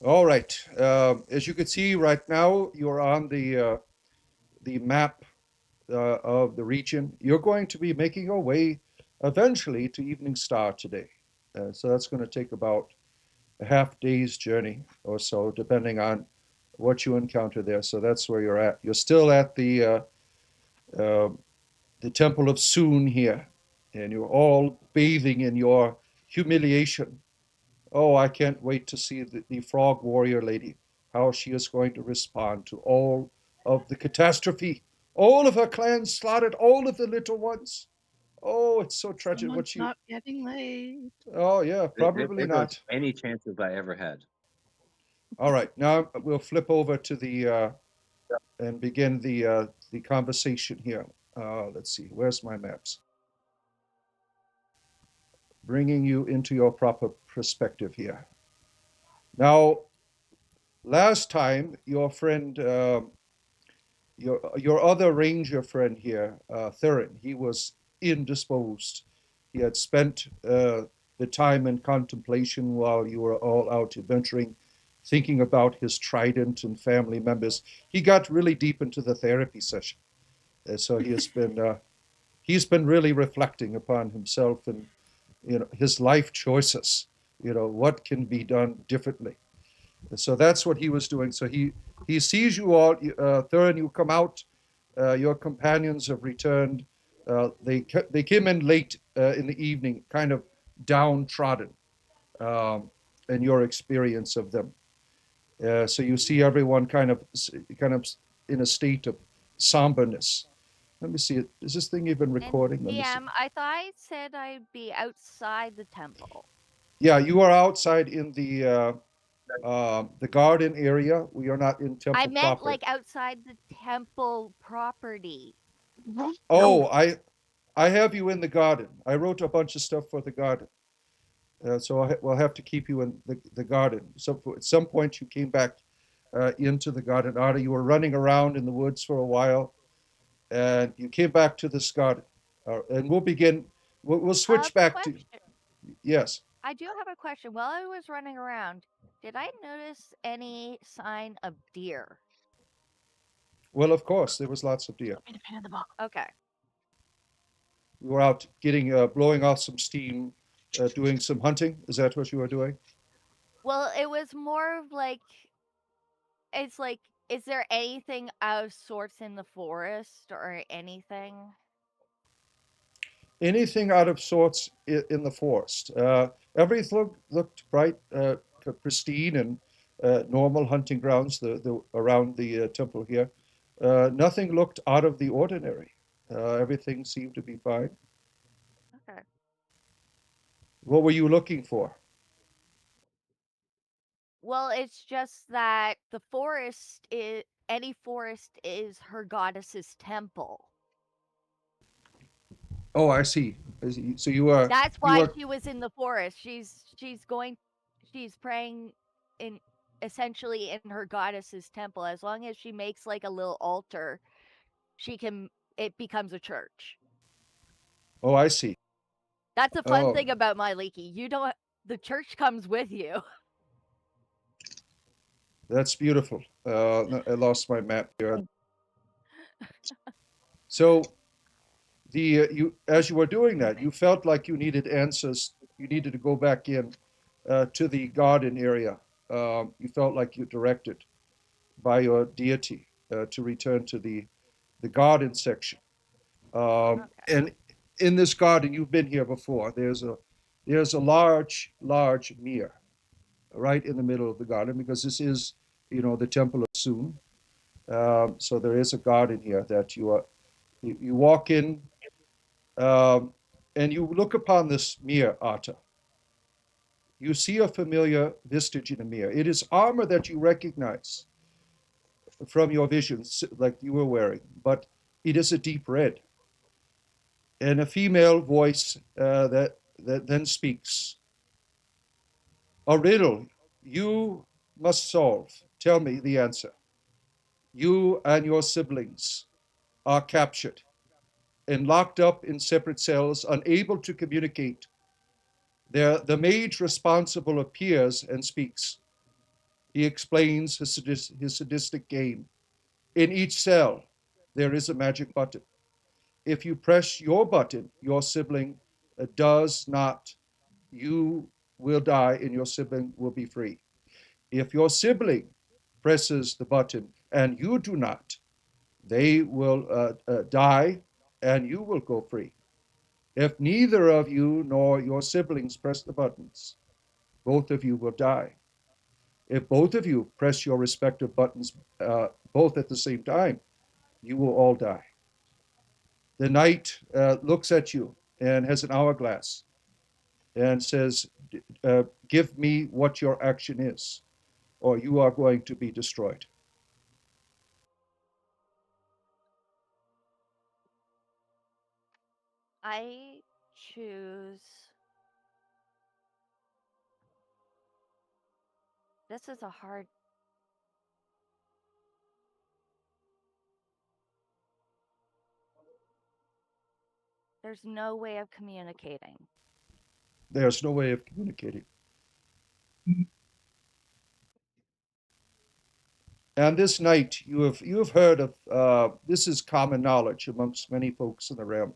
All right. As you can see right now, you're on the map of the region. You're going to be making your way eventually to Eveningstar today. So that's going to take about a half day's journey or so, depending on what you encounter there. So that's where you're at. You're still at uh, the Temple of Soon here, and you're all bathing in your humiliation. Oh, I can't wait to see the frog warrior lady, how she is going to respond to all of the catastrophe. All of her clan slaughtered, all of the little ones. Oh, it's so tragic what Someone's she. not getting laid. Oh, yeah, probably There goes not. any chances I ever had. All right, now we'll flip over to and begin the conversation here. Let's see, where's my maps? Bringing you into your proper perspective here. Now, last time, your friend, your other ranger friend here, Theron, he was indisposed. He had spent the time in contemplation while you were all out adventuring, thinking about his trident and family members. He got really deep into the therapy session. So he's been really reflecting upon himself and his life choices. What can be done differently. So that's what he was doing. So he sees you all, Thurin. You come out. Your companions have returned. They came in late in the evening, kind of downtrodden, um, in your experience of them. So you see everyone kind of in a state of somberness. Let me see. Is this thing even And recording? Let me see. DM, I thought I said I'd be outside the temple. Yeah, you are outside in the garden area. We are not in I temple meant proper. like outside the temple property. Oh, I have you in the garden. I wrote a bunch of stuff for the garden. So we'll have to keep you in the garden. So at some point you came back into the garden. Arda, you were running around in the woods for a while, and you came back to this garden. And we'll begin. We'll switch back to Question. yes. I do have a question. While I was running around, did I notice any sign of deer? Well, of course there was lots of deer. Put me the pin in the box. Okay. You were out getting blowing off some steam, doing some hunting. Is that what you were doing? Well, it was more of like it's like is there anything out of sorts in the forest or anything? Anything out of sorts in the forest. Everything looked bright, pristine, and normal hunting grounds around the temple here. Nothing looked out of the ordinary. Everything seemed to be fine. Okay. What were you looking for? Well, it's just that the forest is any forest is her goddess's temple. Oh, I see. I see. So That's you why were she was in the forest. She's praying in essentially in her goddess's temple. As long as she makes like a little altar, she can it becomes a church. Oh, I see. That's a fun Oh, thing about my leaky. You don't the church comes with you. that's beautiful. No, I lost my map here. So the you as you were doing that, you felt like you needed answers. You needed to go back in to the garden area. You felt like you directed by your deity to return to the garden section. Okay. And in this garden, you've been here before. There's a large mere right in the middle of the garden because this is the temple of Sun. So there is a garden here that you walk in, um, and you look upon this mere, Atta. You see a familiar vestige in the mirror. It is armor that you recognize from your visions, like you were wearing, but it is a deep red. And a female voice that then speaks. A riddle you must solve. Tell me the answer. You and your siblings are captured and locked up in separate cells, unable to communicate. The mage responsible appears and speaks. He explains his sadistic game. In each cell, there is a magic button. If you press your button, your sibling does not, you will die and your sibling will be free. If your sibling presses the button and you do not, they will die and you will go free. If neither of you nor your siblings press the buttons, both of you will die. If both of you press your respective buttons both at the same time, you will all die. The knight looks at you and has an hourglass and says, give me what your action is, or you are going to be destroyed. I choose. This is a hard. There's no way of communicating. There's no way of communicating. And this knight, you have heard of. This is common knowledge amongst many folks in the realm,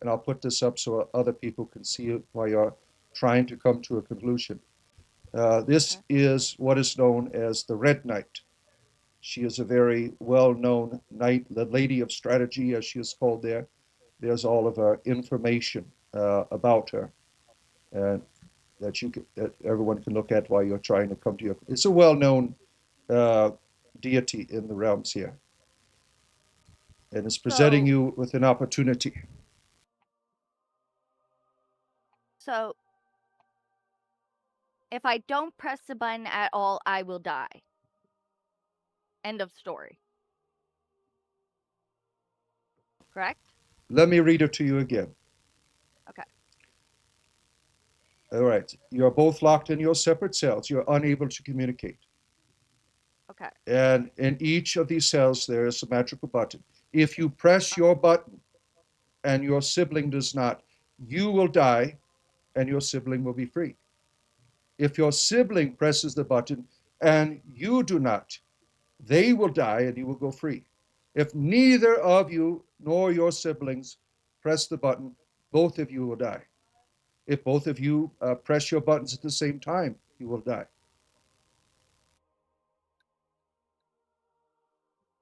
and I'll put this up so other people can see it while you're trying to come to a conclusion. This Okay. is what is known as the Red Knight. She is a very well-known knight, the Lady of Strategy, as she is called there. There's all of her information about her, and that everyone can look at while you're trying to come to your. It's a well-known uh, deity in the realms here, and it's presenting So, you with an opportunity. so if I don't press the button at all, I will die. End of story. Correct? Let me read it to you again. Okay. All right, you're both locked in your separate cells. You're unable to communicate. Okay. And in each of these cells, there is a magical button. If you press your button and your sibling does not, you will die and your sibling will be free. If your sibling presses the button and you do not, they will die and you will go free. If neither of you nor your siblings press the button, both of you will die. If both of you press your buttons at the same time, you will die.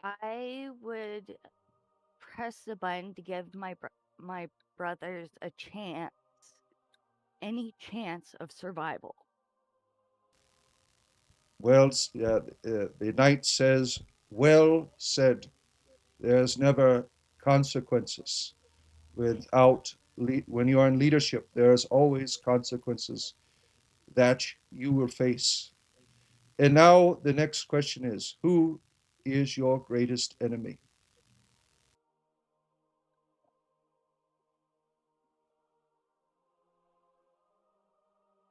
I would press the button to give my brothers a chance, any chance of survival. Well, the knight says, well said. There's never consequences without when you're in leadership. There's always consequences that you will face. And now the next question is, who is your greatest enemy?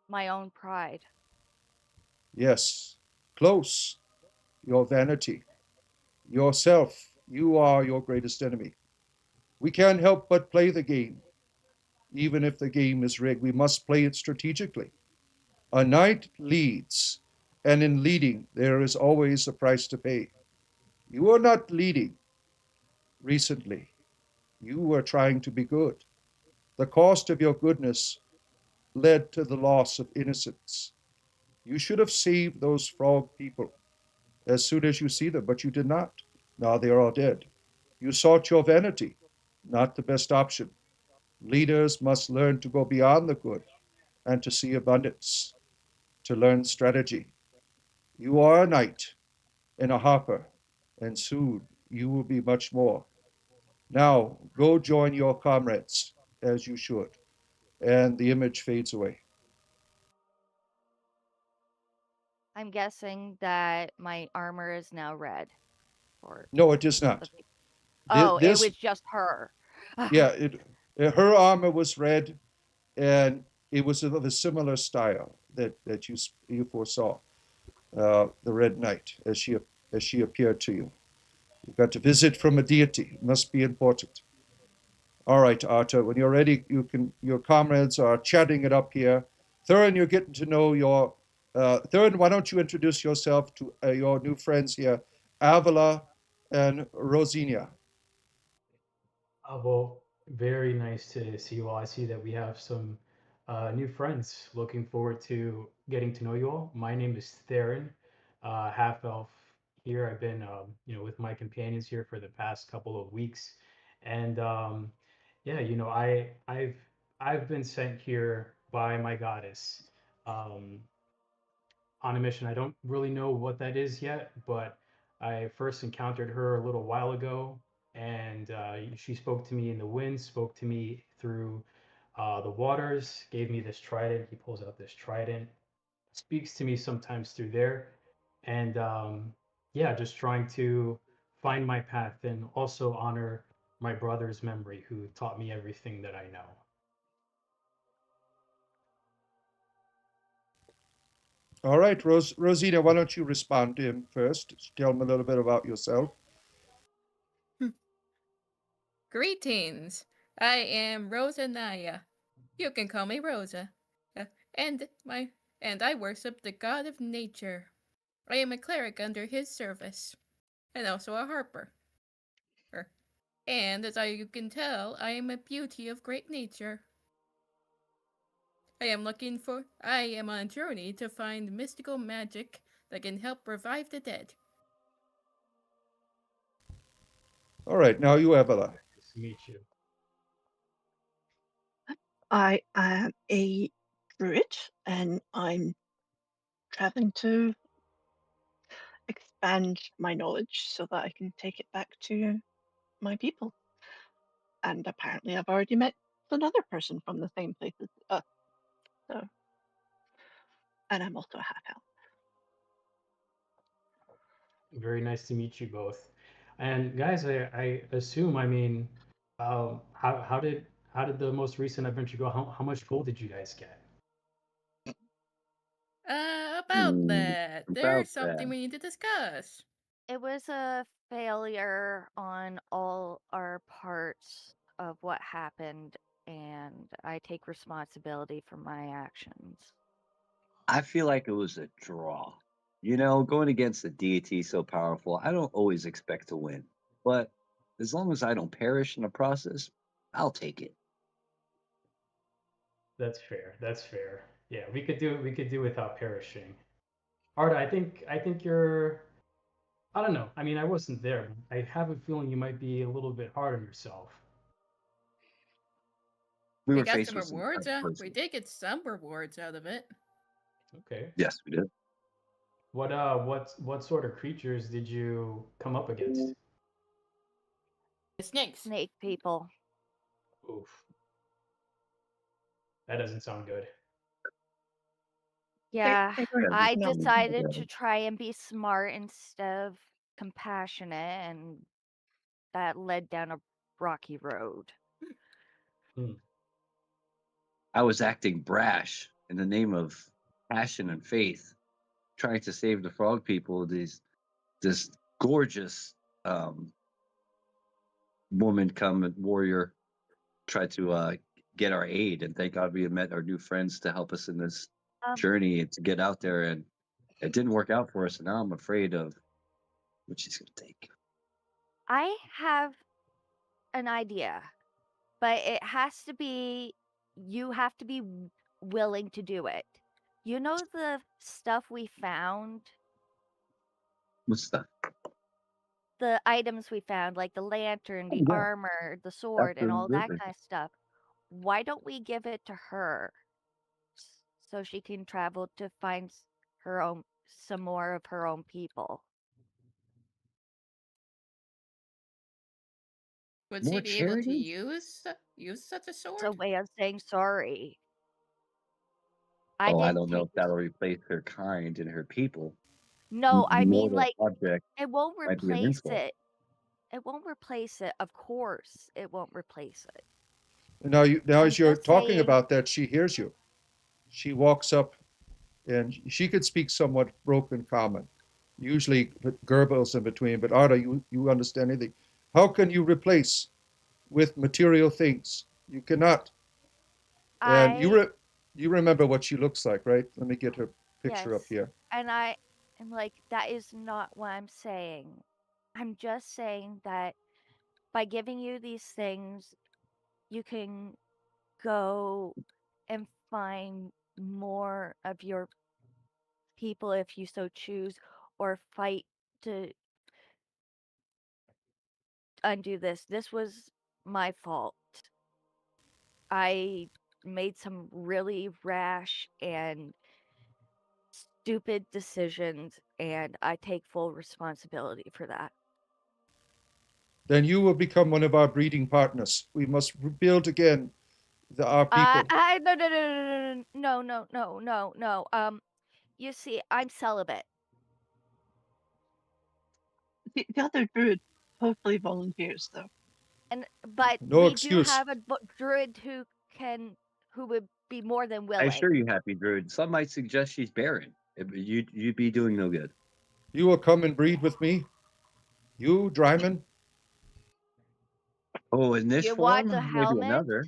My own pride. Yes, close. Your vanity, yourself. You are your greatest enemy. We can't help but play the game, even if the game is rigged. We must play it strategically. A knight leads, and in leading, there is always a price to pay. You are not leading recently. You were trying to be good. The cost of your goodness led to the loss of innocence. You should have saved those frog people as soon as you see them, but you did not. Now they are all dead. You sought your vanity, not the best option. Leaders must learn to go beyond the good and to see abundance, to learn strategy. You are a knight and a harper, and soon you will be much more. Now go join your comrades as you should. And the image fades away. I'm guessing that my armor is now red. Or No, it is the not. Oh, it This, was just her. yeah, her armor was red, and it was of a similar style that you foresaw. The Red Knight as she appeared to you. You got a visit from a deity. It must be important. All right, Arta, when you're ready, you can. Your comrades are chatting it up here. Thurin, you're getting to know Third, why don't you introduce yourself to your new friends here, Avila and Rosinia? Well, very nice to see you all. I see that we have some new friends. Looking forward to getting to know you all. My name is Theron, half elf here. I've been, with my companions here for the past couple of weeks, and yeah, I've been sent here by my goddess. Um, on a mission. I don't really know what that is yet, but I first encountered her a little while ago, and she spoke to me in the wind, spoke to me through the waters, gave me this trident. He pulls out this trident, speaks to me sometimes through there, and yeah, just trying to find my path and also honor my brother's memory, who taught me everything that I know. All right, Rosina, why don't you respond to him first? Tell him a little bit about yourself. Greetings. I am Rosa Naya. You can call me Rosa. Uh, and my and I worship the god of nature. I am a cleric under his service, and also a harper. Er, And as you can tell, I am a beauty of great nature. I am on a journey to find mystical magic that can help revive the dead. All right, now you, Avila. Nice to meet you. I am a druid and I'm traveling to expand my knowledge so that I can take it back to my people. And apparently, I've already met another person from the same place as us. So, and I'm also a half elf. Very nice to meet you both. And guys, I assume, I mean, how did the most recent adventure go? How much gold did you guys get? About that, About there's something that. we need to discuss. It was a failure on all our parts of what happened, and I take responsibility for my actions. I feel like it was a draw. You know, going against a deity so powerful, I don't always expect to win. But as long as I don't perish in the process, I'll take it. That's fair. That's fair. Yeah, we could do without perishing. Arda, I think you're I don't know. I mean, I wasn't there, but I have a feeling you might be a little bit hard on yourself. We We were got faced some with some rewards. tough We person. did get some rewards out of it. Okay. Yes, we did. What sort of creatures did you come up against? The snakes. Snake people. Oof. That doesn't sound good. Yeah, They were Yeah, I not. decided to try and be smart instead of compassionate, and that led down a rocky road. Hmm. I was acting brash in the name of passion and faith, trying to save the frog people. This gorgeous um, woman come and warrior tried to get our aid, and thank God we had met our new friends to help us in this Um, journey and to get out there. And it didn't work out for us, and now I'm afraid of what she's gonna take. I have an idea, but you have to be willing to do it. You know the stuff we found, What's that? the items we found, like the lantern, Oh the yeah, armor, the that's sword, the and all that river. kind of stuff. Why don't we give it to her so she can travel to find her own some more of her own people? Would she More be able to charity? use such a It's a sword? way of saying sorry. I Oh, I didn't don't know take if this. that'll replace her kind and her people. No, I mean, Mortal like, object it won't might be an replace insult. it. It won't replace it. Of course, it won't replace it. Now I'm as you're just talking saying, about that, she hears you. She walks up, and she could speak somewhat broken common, usually gurbles in between. But Arda, you understand anything? How can you replace with material things? You cannot. And I you remember what she looks like, right? Let me get her. picture up Yes. here. And I am like, that is not what I'm saying. I'm just saying that by giving you these things, you can go and find more of your people if you so choose, or fight to undo this. This was my fault. I made some really rash and stupid decisions, and I take full responsibility for that. Then you will become one of our breeding partners. We must rebuild again our people. No, no, no, no, no, no, no, no. You see, I'm celibate. The other druid totally volunteers, though. But No we do excuse. have a druid who would be more than I assure willing. you, Happy Druid. Some might suggest she's barren. You'd be doing no good. You will come and breed with me. You, Dryman. Oh, in this You want the form, maybe helmet? another.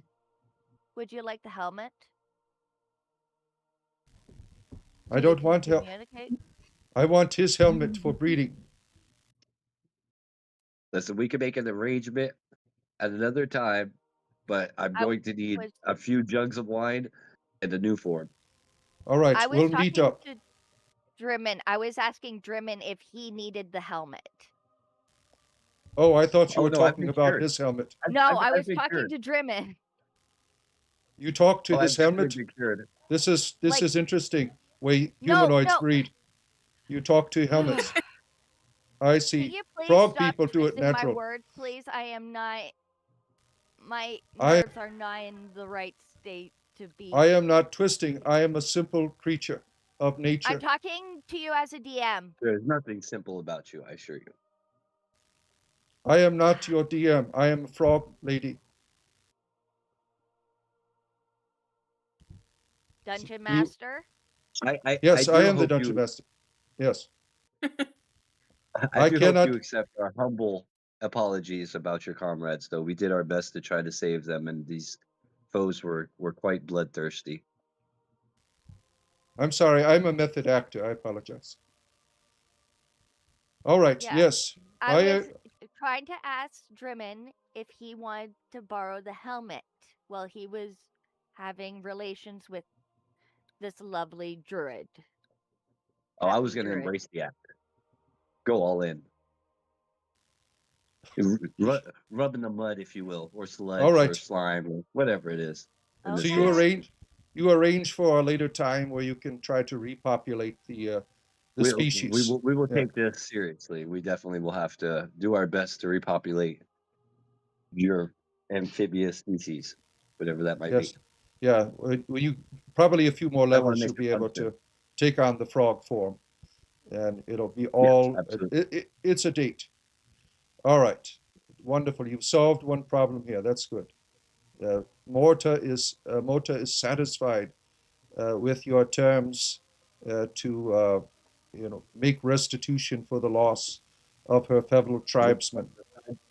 Would you like the helmet? I So you don't can want help. communicate? I want his helmet for breeding. Listen, we can make an arrangement at another time, but I'm I going to need was a few jugs of wine and a new form. All right, I was we'll meet talking up. to Drimmin. I was asking Drimmin if he needed the helmet. Oh, I thought you Oh were no, I've talking been about cured. his helmet. No, I I've was been talking cured. to Drimmin. You talked to Oh, his I've definitely helmet. been cured. This is Like, interesting. Way no, humanoids no. breed. You talk to helmets. I Can see. you please Frog stop people do it twisting my natural. words, please? I am not. My I nerves are not in the right state to be. I am not twisting. I am a simple creature of I'm nature. talking to you as a DM. There's nothing simple about you, I assure you. I am not your DM. I am a frog lady. Dungeon We, Master? I yes, I do am the hope dungeon you master. Yes. I I do hope you cannot. accept our humble apologies about your comrades, though. We did our best to try to save them, and these foes were quite bloodthirsty. I'm sorry. I'm a method actor. I apologize. All right. Yeah. Yes. I was trying to ask Drimmin if he wanted to borrow the helmet while he was having relations with this lovely druid. Oh, I was Happy going to druid. embrace the act. Go all in. Rub in the mud, if you will, or All sludge, or right. slime, or whatever it is in So this Okay. case. you arrange for a later time where you can try to repopulate the species. We will Yeah. take this seriously. We definitely will have to do our best to repopulate your amphibious species, whatever that might be. Yes. Yeah. When you probably a few more I want to levels, make you'll it be fun able too. to take on the frog form, and it'll be Yes, all. absolutely. It's a date. All right. Wonderful. You've solved one problem here. That's good. Morta is satisfied with your terms to make restitution for the loss of her fellow tribesmen.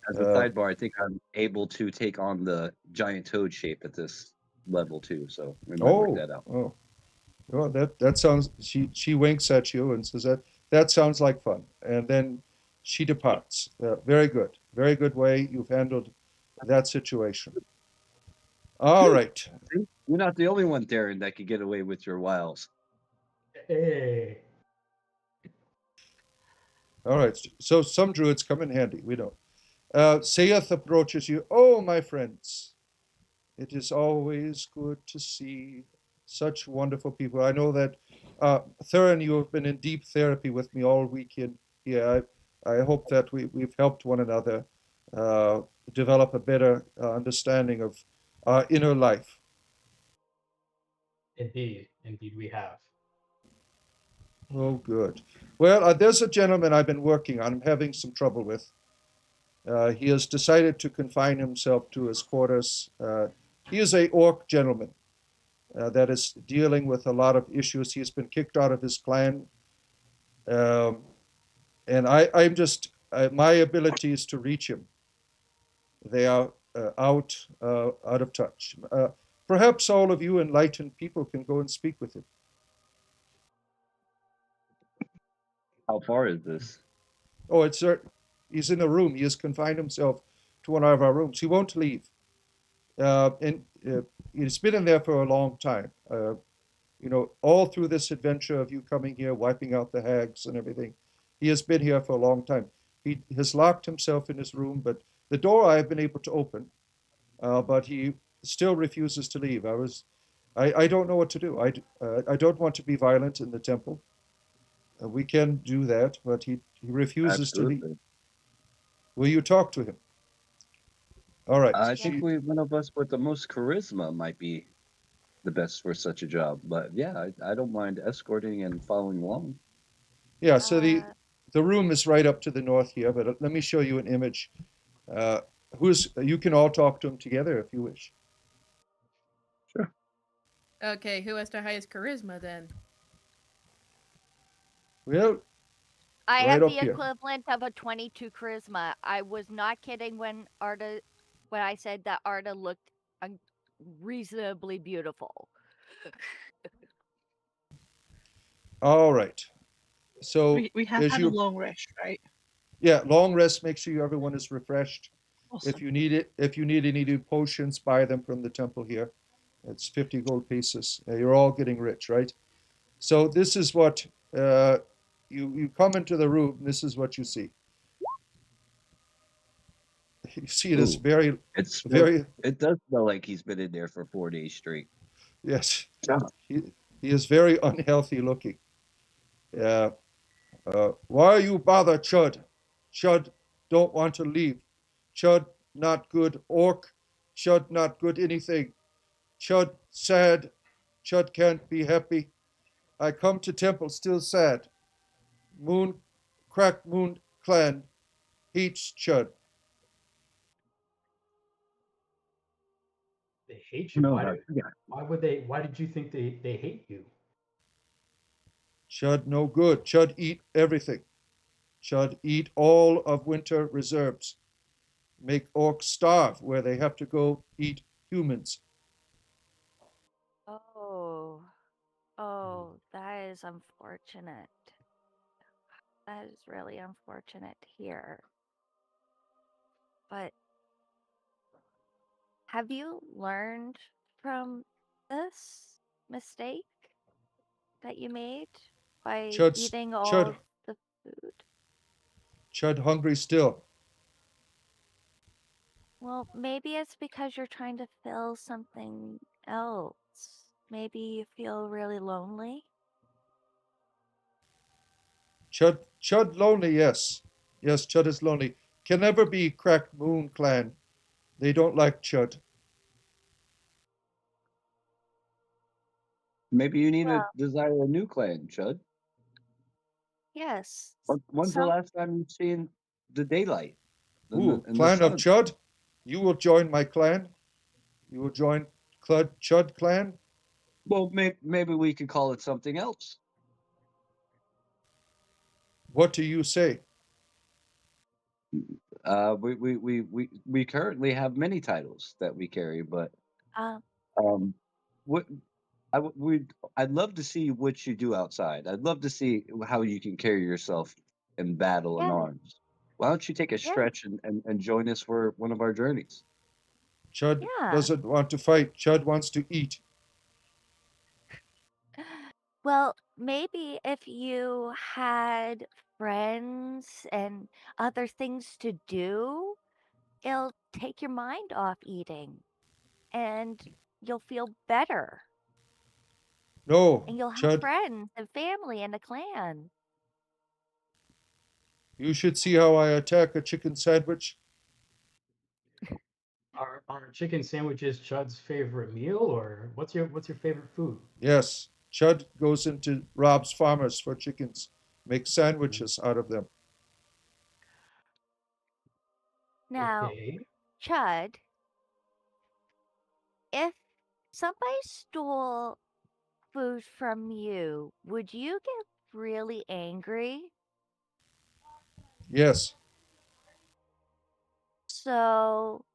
As a Uh, sidebar, I think I'm able to take on the giant toad shape at this level too, so we might work oh, that out. oh, oh, that sounds. She winks at you and says that sounds like fun, and then she departs. Very good way you've handled that situation. All Whew. right, See? You're not the only one, Darren, that could get away with your wiles. Hey. all right. So some druids come in handy. We don't. Saith approaches you. Oh, my friends, it is always good to see such wonderful people. I know that, Theron, you have been in deep therapy with me all weekend here. I hope that we've helped one another uh, develop a better understanding of our inner life. Indeed, we have. Oh, good. Well, there's a gentleman I've been working on, I'm having some trouble with. He has decided to confine himself to his quarters. He is a orc gentleman that is dealing with a lot of issues. He's been kicked out of his clan. Um, and I'm just, my ability is to reach him. They are out of touch. Perhaps all of you enlightened people can go and speak with him. How far is this? Oh, he's in a room. He has confined himself to one of our rooms. He won't leave. And he's been in there for a long time. All through this adventure of you coming here, wiping out the hags and everything, he has been here for a long time. He has locked himself in his room, but the door I have been able to open, but he still refuses to leave. I don't know what to do. I don't want to be violent in the temple. We can do that, but he refuses to leave. Absolutely. Will you talk to him? All right. I Yeah. think one of us with the most charisma might be the best for such a job. But yeah, I don't mind escorting and following along. Yeah. So Uh, the room is right up to the north here, but let me show you an image. Uh, who's You can all talk to him together if you wish. Sure. Okay, who has the highest charisma then? Well, I right have the up here. equivalent of a 22 charisma. I was not kidding when I said that Arda looked reasonably beautiful. All right. So We have as had a you long rest, right? Yeah, long rest. Make sure everyone is refreshed. Awesome. If you need any new potions, buy them from the temple here. It's 50 gold pieces. You're all getting rich, right? So this is what you come into the room. This is what you see. You see this Ooh, very, it smells. very It does smell like he's been in there for 4 days straight. yes. Yeah. He is very unhealthy looking. Uh, why you bother, Chud? Chud don't want to leave. Chud not good orc. Chud not good anything. Chud sad. Chud can't be happy. I come to temple still sad. Moon, crack moon clan hates Chud. They hate you. No, yeah. Why did you think they hate you? Chud no good. Chud eat everything. Chud eat all of winter reserves. Make orcs starve where they have to go eat humans. Oh, oh, that is unfortunate. That is really unfortunate here. But have you learned from this mistake that you made by Chud's eating all Chud of the food? Chud hungry still. Well, maybe it's because you're trying to fill something else. Maybe you feel really lonely. Chud lonely, yes. Yes, Chud is lonely. Can never be Cracked Moon Clan. They don't like Chud. Maybe you need to Well, desire a new clan, Chud. yes. When's the Some last time you've seen the daylight Ooh, and the Clan of sun? Chud? You will join my clan? You will join Chud clan? Well, maybe we could call it something else. What do you say? We currently have many titles that we carry, but um um, what I'd love to see what you do outside. I'd love to see how you can carry yourself in battle and yeah, arms. Why don't you take a yeah, stretch and join us for one of our journeys? Chud yeah. doesn't want to fight. Chud wants to eat. Well, maybe if you had friends and other things to do, it'll take your mind off eating and you'll feel better No, and you'll have Chud, friends and family and a clan. you should see how I attack a chicken sandwich. Are chicken sandwiches Chud's favorite meal, or what's your favorite food? Yes, Chud goes into Rob's farmers for chickens, makes Mm, sandwiches out of them. Now, okay. Chud, if somebody stole food from you, would you get really angry? Yes, So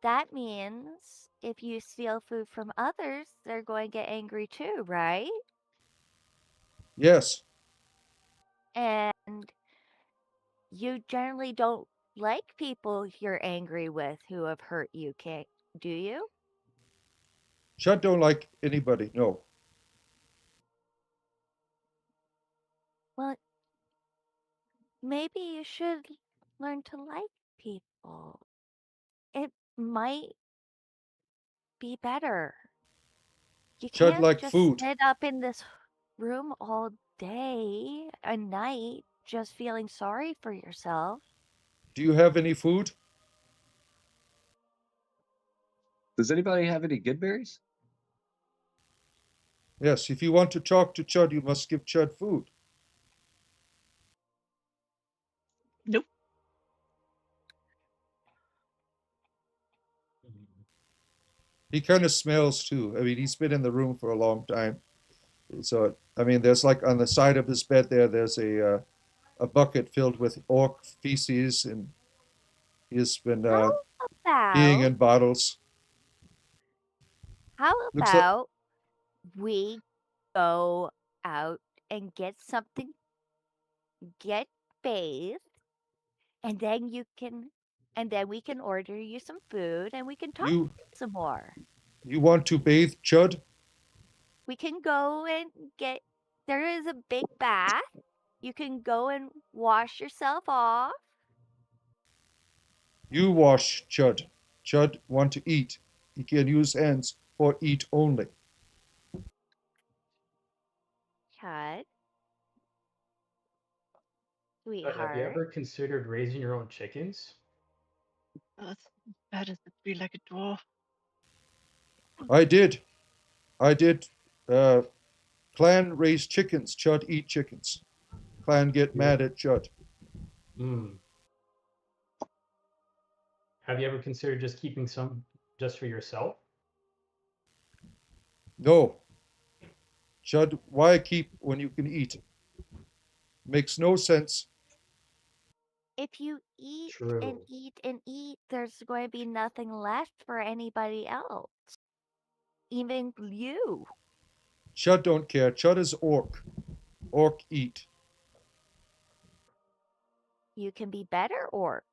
that means if you steal food from others, they're going to get angry too, right? yes, And you generally don't like people you're angry with who have hurt you, do you? Chud don't like anybody. No. Well, maybe you should learn to like people. It might be better. You Chud can't like just food. sit up in this room all day and night just feeling sorry for yourself. Do you have any food? Does anybody have any good berries? Yes. If you want to talk to Chud, you must give Chud food. Nope. He kind of smells too. I mean, he's been in the room for a long time. So, I mean, there's like on the side of his bed there, there's a bucket filled with orc feces, and he's been How peeing about in bottles. how Looks like about we go out and get something, get bathed, and then we can order you some food and we can talk you some more. you want to bathe Chud? We can go and there is a big bath. You can go and wash yourself off. You wash Chud. Chud want to eat. He can use hands for eat only. Chud, Have you sweetheart. ever considered raising your own chickens? That's as bad as the three-legged dwarf. I did. I did. Uh, Clan raise chickens. Chud eat chickens. Clan get Yeah. mad at Chud. Hmm. Have you ever considered just keeping some just for yourself? No. Chud, why keep when you can eat? Makes no sense. If you eat and True. eat and eat, there's going to be nothing left for anybody else, even you. Chud don't care. Chud is orc. Orc eat. You can be better orc.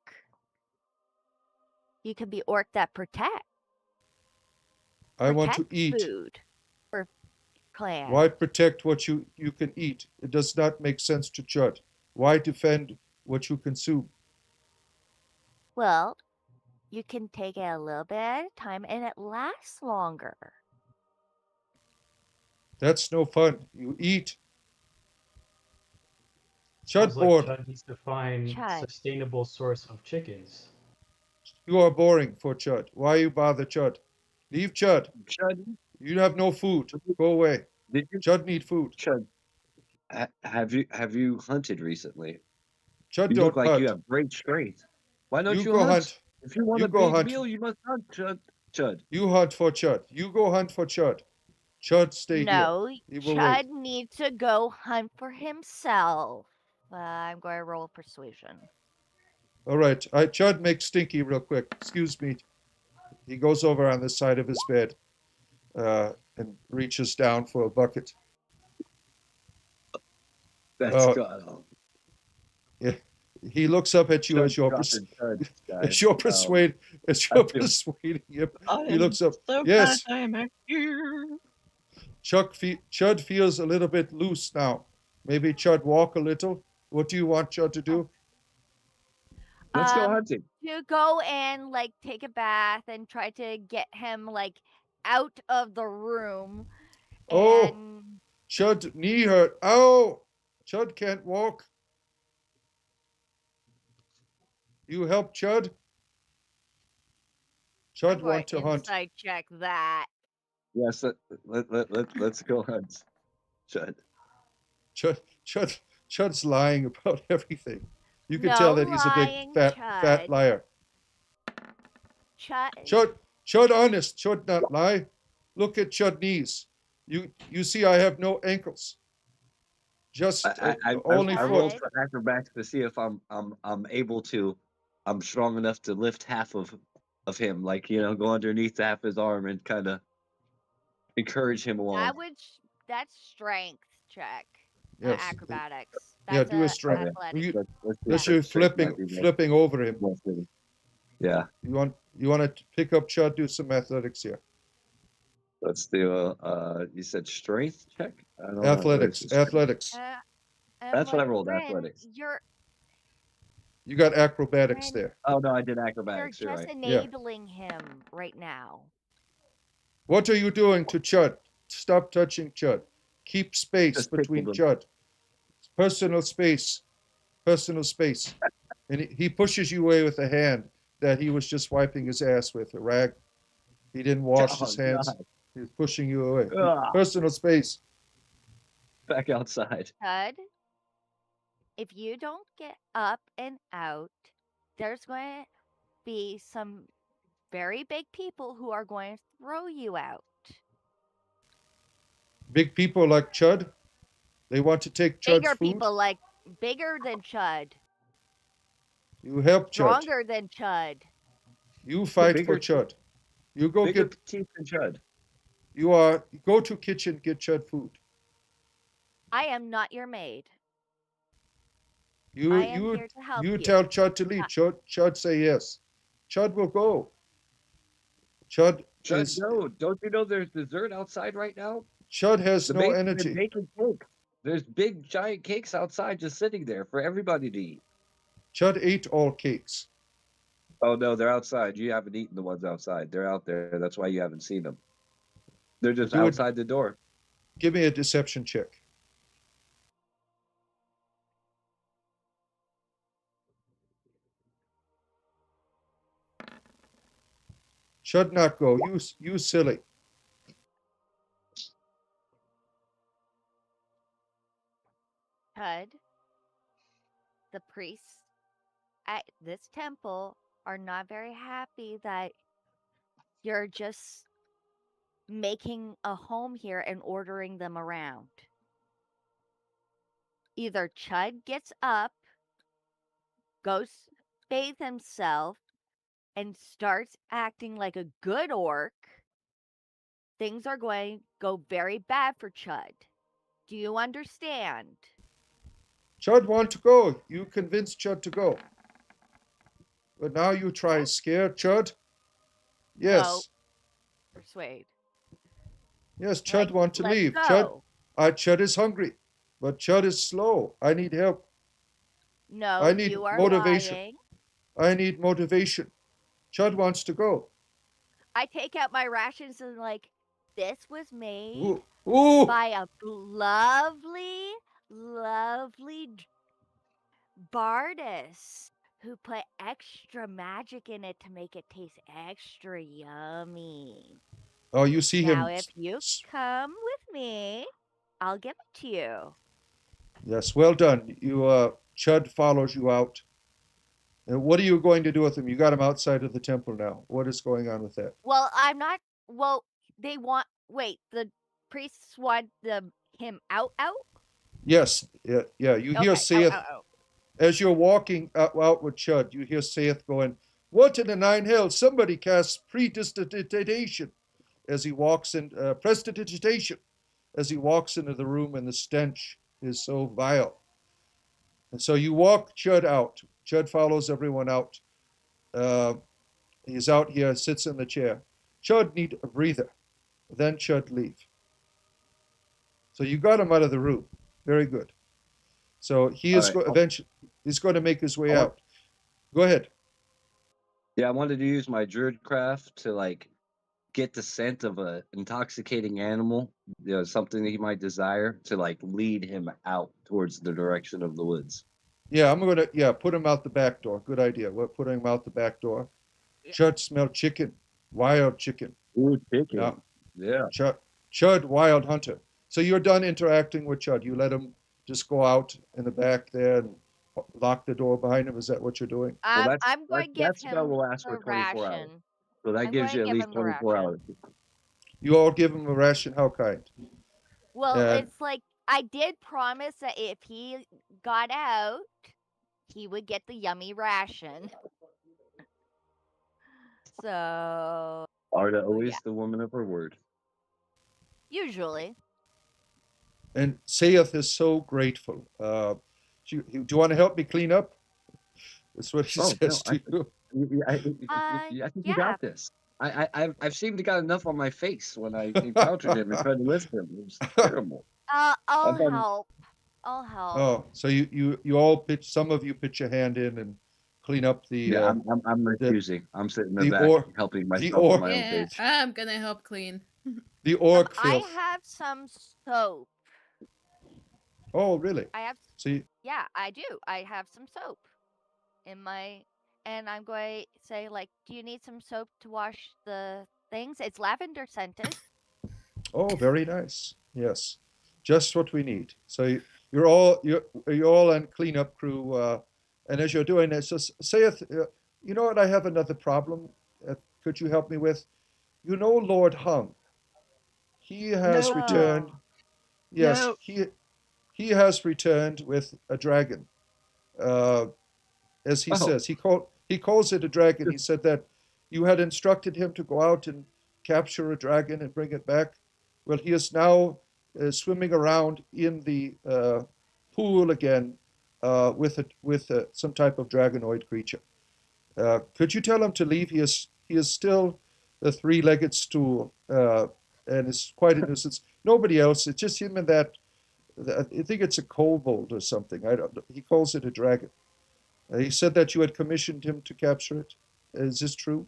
You can be orc that I want to protect eat. food for clan. Why protect what you can eat? It does not make sense to Chud. Why defend what you consume? Well, you can take it a little bit at a time and it lasts longer. That's no fun. You eat. Chud Sounds like bored. Chud needs to find Chud, sustainable source of chickens. You are boring for Chud. Why you bother Chud? Leave Chud. Chud, You have no food. Go away. did you Chud need food. Chud? Have you hunted recently? Chud You look don't like you hunt. have great strength. Why don't You you go hunt? hunt. If you want You a go big hunt. meal, you must hunt, Chud. Chud. You hunt for Chud. You go hunt for Chud. Chud stay here. no, He will wait. Chud needs to go hunt for himself. I'm going to roll persuasion. All right. Chud makes Stinky real quick. Excuse me. He goes over on the side of his bed and reaches down for a bucket. That's Uh, God. yeah. He looks up at you Chud as you're dropping Chud, as guys. you're persuading I feel persuading him. I He am looks up. so glad Yes, I am out here. Chud feels a little bit loose now. Maybe Chud walk a little. What do you want Chud to do? let's go hunting. To go and like take a bath and try to get him like out of the room Oh, and Chud knee hurt. Oh, Chud can't walk. You help Chud. I'm Chud going want to to hunt. insight check that. Yes, let's go hunt, Chud. Chud's lying about everything. You can tell No that he's a big lying, fat Chud. liar. Chud. Chud honest. Chud not lie. Look at Chud knees. You see I have no ankles. Just only I rolled foot. Chud. for acrobatics to see if I'm able to. I'm strong enough to lift half of him, like go underneath half his arm and kind of encourage him along. That's strength check. Yes. acrobatics. Yeah, That's do a a strength. Okay, athletic. let's see That's if the you strength might be flipping over him. more fitting. Yeah, You want to pick up Chud? Do some athletics here. let's do a. You said strength check. I don't know. Where's Athletics, the strength? athletics. I'm That's what I like, rolled. Bryn, Athletics. You got acrobatics Bryn, there. Oh no, I did you're acrobatics. You're just right. Yeah. enabling him right now. What are you doing to Chud? Stop touching Chud. Keep space Just between tickled him. Chud. Personal space. Personal space. And he pushes you away with a hand that he was just wiping his ass with, a rag. He didn't wash Oh his hands. God! He was pushing you away. Ugh, Personal space. back outside. Tud, if you don't get up and out, there's going to be some very big people who are going to throw you out. Big people like Chud, they want to take Chud's Bigger food. people, like bigger than Chud, You help Chud. stronger than Chud. You fight for bigger- Chud. You go Bigger get. teeth than Chud. You go to kitchen, get Chud food. I am not your maid. You I am you here to help you you. tell Chud to leave. Chud say yes. Chud will go. Chud Chud, is no! Don't you know there's dessert outside right now? Chud has The no maids have been energy. baking cakes. There's big giant cakes outside just sitting there for everybody to eat. Chud ate all cakes. Oh no, they're outside. You haven't eaten the ones outside. They're out there. That's why you haven't seen them. They're just Do it. outside the door. Give me a deception check. Chud not go. You silly. Chud, the priests at this temple are not very happy that you're just making a home here and ordering them around. Either Chud gets up, goes bathe himself, and starts acting like a good orc, things are going to go very bad for Chud. Do you understand? Chud want to go. You convinced Chud to go. But now you try scare Chud. No, Yes. persuade. Yes, You're Chud like, want to let's leave. go. Chud is hungry. But Chud is slow. I need help. No, I need you are motivation. lying. I need motivation. Chud wants to go. I take out my rations and like, this was made Ooh. Ooh. by a lovely, lovely bardess who put extra magic in it to make it taste extra yummy. Oh, you see Now, him. if you come with me, I'll give it to you. Yes, well done. Chud follows you out. And what are you going to do with him? You got him outside of the temple now. What is going on with that? Well, I'm not. Well, they want. Wait, the priests want him out. Yes, yeah. You hear Okay, saith out. as you're walking out with Chud. You hear saith going, "What in the nine hells? Somebody casts prestidigitation." As he walks in, prestidigitation, as he walks into the room, and the stench is so vile. And so you walk Chud out. Chud follows everyone out. Uh, he's out here, sits in the chair. Chud need a breather. Then Chud leave. So you got him out of the room. Very good. So he All is right. eventually he's going to make his way I want- out. Go ahead. Yeah, I wanted to use my druid craft to like get the scent of a intoxicating animal, something that he might desire to like lead him out towards the direction of the woods. Yeah, I'm going to put him out the back door. Good idea. We're putting him out the back door. Yeah. Chud smell chicken, wild chicken. Ooh, chicken. Yeah. Yeah. Chud, wild hunter. So you're done interacting with Chud. You let him just go out in the back there and lock the door behind him. Is that what you're doing? Well, I'm going to give that spell him will last the for 24 hours. ration. So that I'm gives going you to at give least him the 24 ration. hours. You all give him a ration. How kind? Well, And it's like I did promise that if he got out, he would get the yummy ration. So, Arda yeah, always the woman of her word. usually. And Saith is so grateful. Do you want to help me clean up? That's what he Oh says no, to you. I think you Yeah. got this. I've seemed to got enough on my face when I encountered him and tried to lift him. It was terrible. I'll I've done. help. I'll help. Oh, so you all pitch. Some of you pitch a hand in and clean up Yeah, I'm the refusing. I'm sitting in the the back or helping the myself on or my own Yeah, page. I'm gonna help clean. the orc I filth. have some soap. Oh, really? I have, So you, yeah, I do. I have some soap in my, and I'm going to say, like, do you need some soap to wash the things? It's lavender scented. oh, very nice. Yes, just what we need. So you're all on cleanup crew, and as you're doing this, just saith, you know what? I have another problem. Could you help me with? You know, Lord Hung. He has No, returned. Oh, Yes, no, he has returned with a dragon. Uh, as he Oh, says, he calls it a dragon. He said that you had instructed him to go out and capture a dragon and bring it back. Well, he is now swimming around in the pool again with some type of dragonoid creature. Could you tell him to leave? He is still a three-legged stool and is quite a nuisance. Nobody else. It's just him and that. I think it's a kobold or something. I don't. He calls it a dragon. He said that you had commissioned him to capture it. Is this true?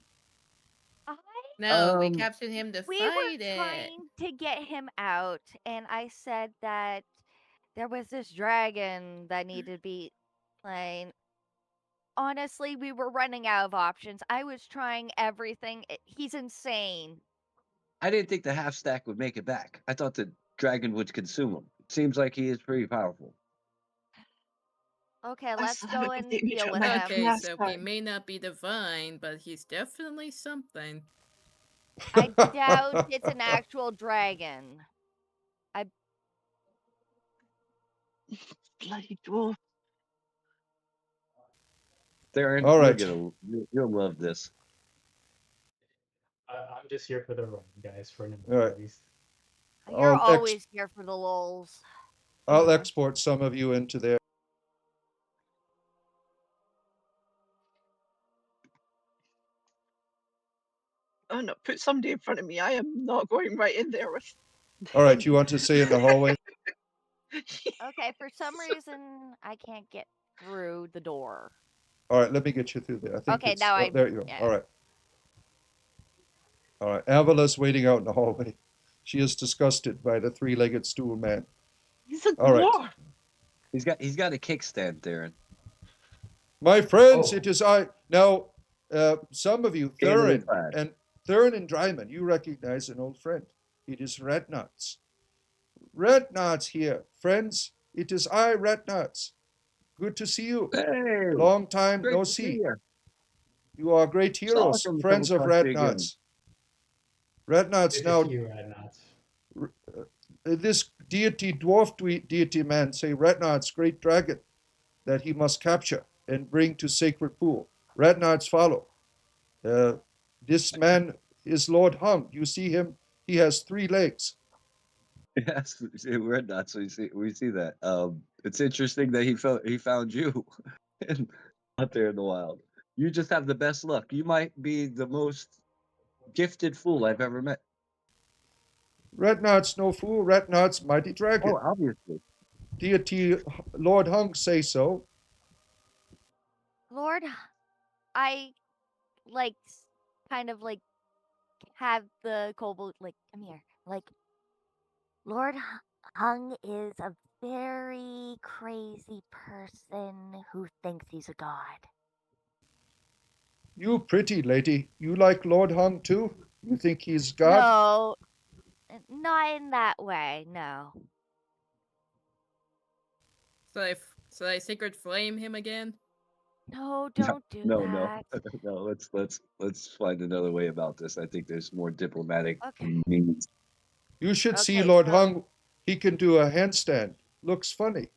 I No, we um, captured him to we fight were it. trying to get him out, and I said that there was this dragon that needed to be slain. Honestly, we were running out of options. I was trying everything. He's insane. I didn't think the half stack would make it back. I thought the dragon would consume him. Seems like he is pretty powerful. Okay, I let's still have go a and complete deal picture of with my head him. from Okay, last so he time. may not be divine, but he's definitely something. I doubt it's an actual dragon. I Bloody dwarf. Theron, All you're right. gonna you'll love this. I'm just here for the run, guys, for now, All right. at least. You're I'll ex always here for the lulz. I'll export some of you into there. Oh no, put somebody in front of me. I am not going right in there with All right. You him. want to stay in the hallway? Okay, for some reason I can't get through the door. All right. Let me get you through there. I think Okay, now oh, I there you go. All yeah. right. All right. Avala's waiting out in the hallway. She is disgusted by the three-legged stool man. He's a All right. dwarf. He's got a kickstand, Theron. My friends, Oh, it is I. Now, some of you, Scantily clad. Theron and Dryman, you recognize an old friend. It is Red Nuts. Red Nuts here. Friends, it is I, Red Nuts. Good to see you. Hey, Long time great no to see see. you. You are great It's heroes, awesome to come friends of across you Red again. Nuts. Red Nuts, good to see now, you, Radnauts. this deity, dwarf deity man, say Red Nuts, great dragon, that he must capture and bring to sacred pool. Red Nuts follow. Uh, this man is Lord Hum. You see him? He has 3 legs. Yes, we're not. So we see that. It's interesting that he found you and out there in the wild. You just have the best luck. You might be the most gifted fool I've ever met. Red Nuts, no fool. Red Nuts, mighty dragon. Oh, obviously. Deity Lord Hung say so. Lord, I like kind of like have the kobold like come here. Like Lord Hung is a very crazy person who thinks he's a god. You pretty lady. You like Lord Hung too? You think he's God? No, not in that way. No. So I secret flame him again? No, No, don't do no, no, that. no. Let's find another way about this. I think there's more diplomatic Okay. means. You should see Okay, Lord so Hung. He can do a handstand. Looks funny.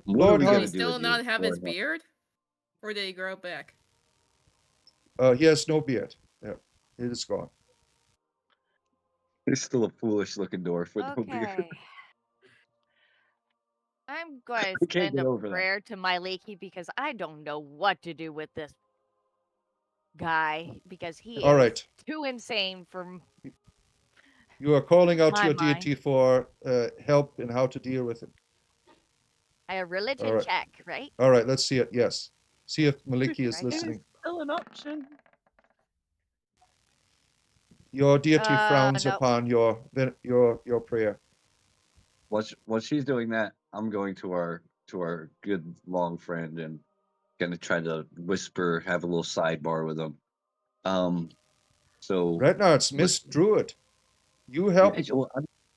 What are Lord we Does Hung, he gonna do with still you, not have his Lord? beard? Or did he grow back? he has no beard. Yeah, it is gone. It's still a foolish looking dwarf with no beard. Okay. I'm going I to can't send get a over that. prayer to my Leaky because I don't know what to do with this guy because he All is right. too insane for You are calling out to my your mind. deity for help in how to deal with it. A All religion right. check, right? All right. Let's see it. Yes. See if Maliki is Right. It is listening. still an option. Your deity frowns No. upon your prayer. Once she's doing that, I'm going to our good long friend and gonna try to whisper, have a little sidebar with him. So Retnards, what? Miss Druid, you Yeah, help. well,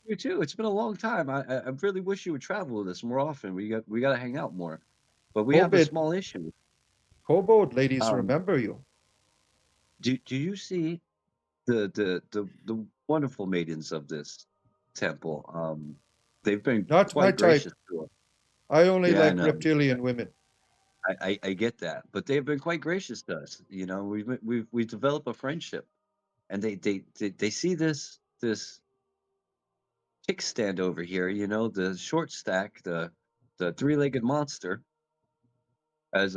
you too. It's been a long time. I really wish you would travel with us more often. We got to hang out more, but we have a Kobold, small issue. Kobold ladies Um, remember you. do you see the wonderful maidens of this temple? They've been Not my quite type. gracious to us. I only Yeah, I like know. reptilian women. I get that, but they've been quite gracious to us. You know, we've developed a friendship, and they see this kickstand over here. You know, the short stack, the three-legged monster, as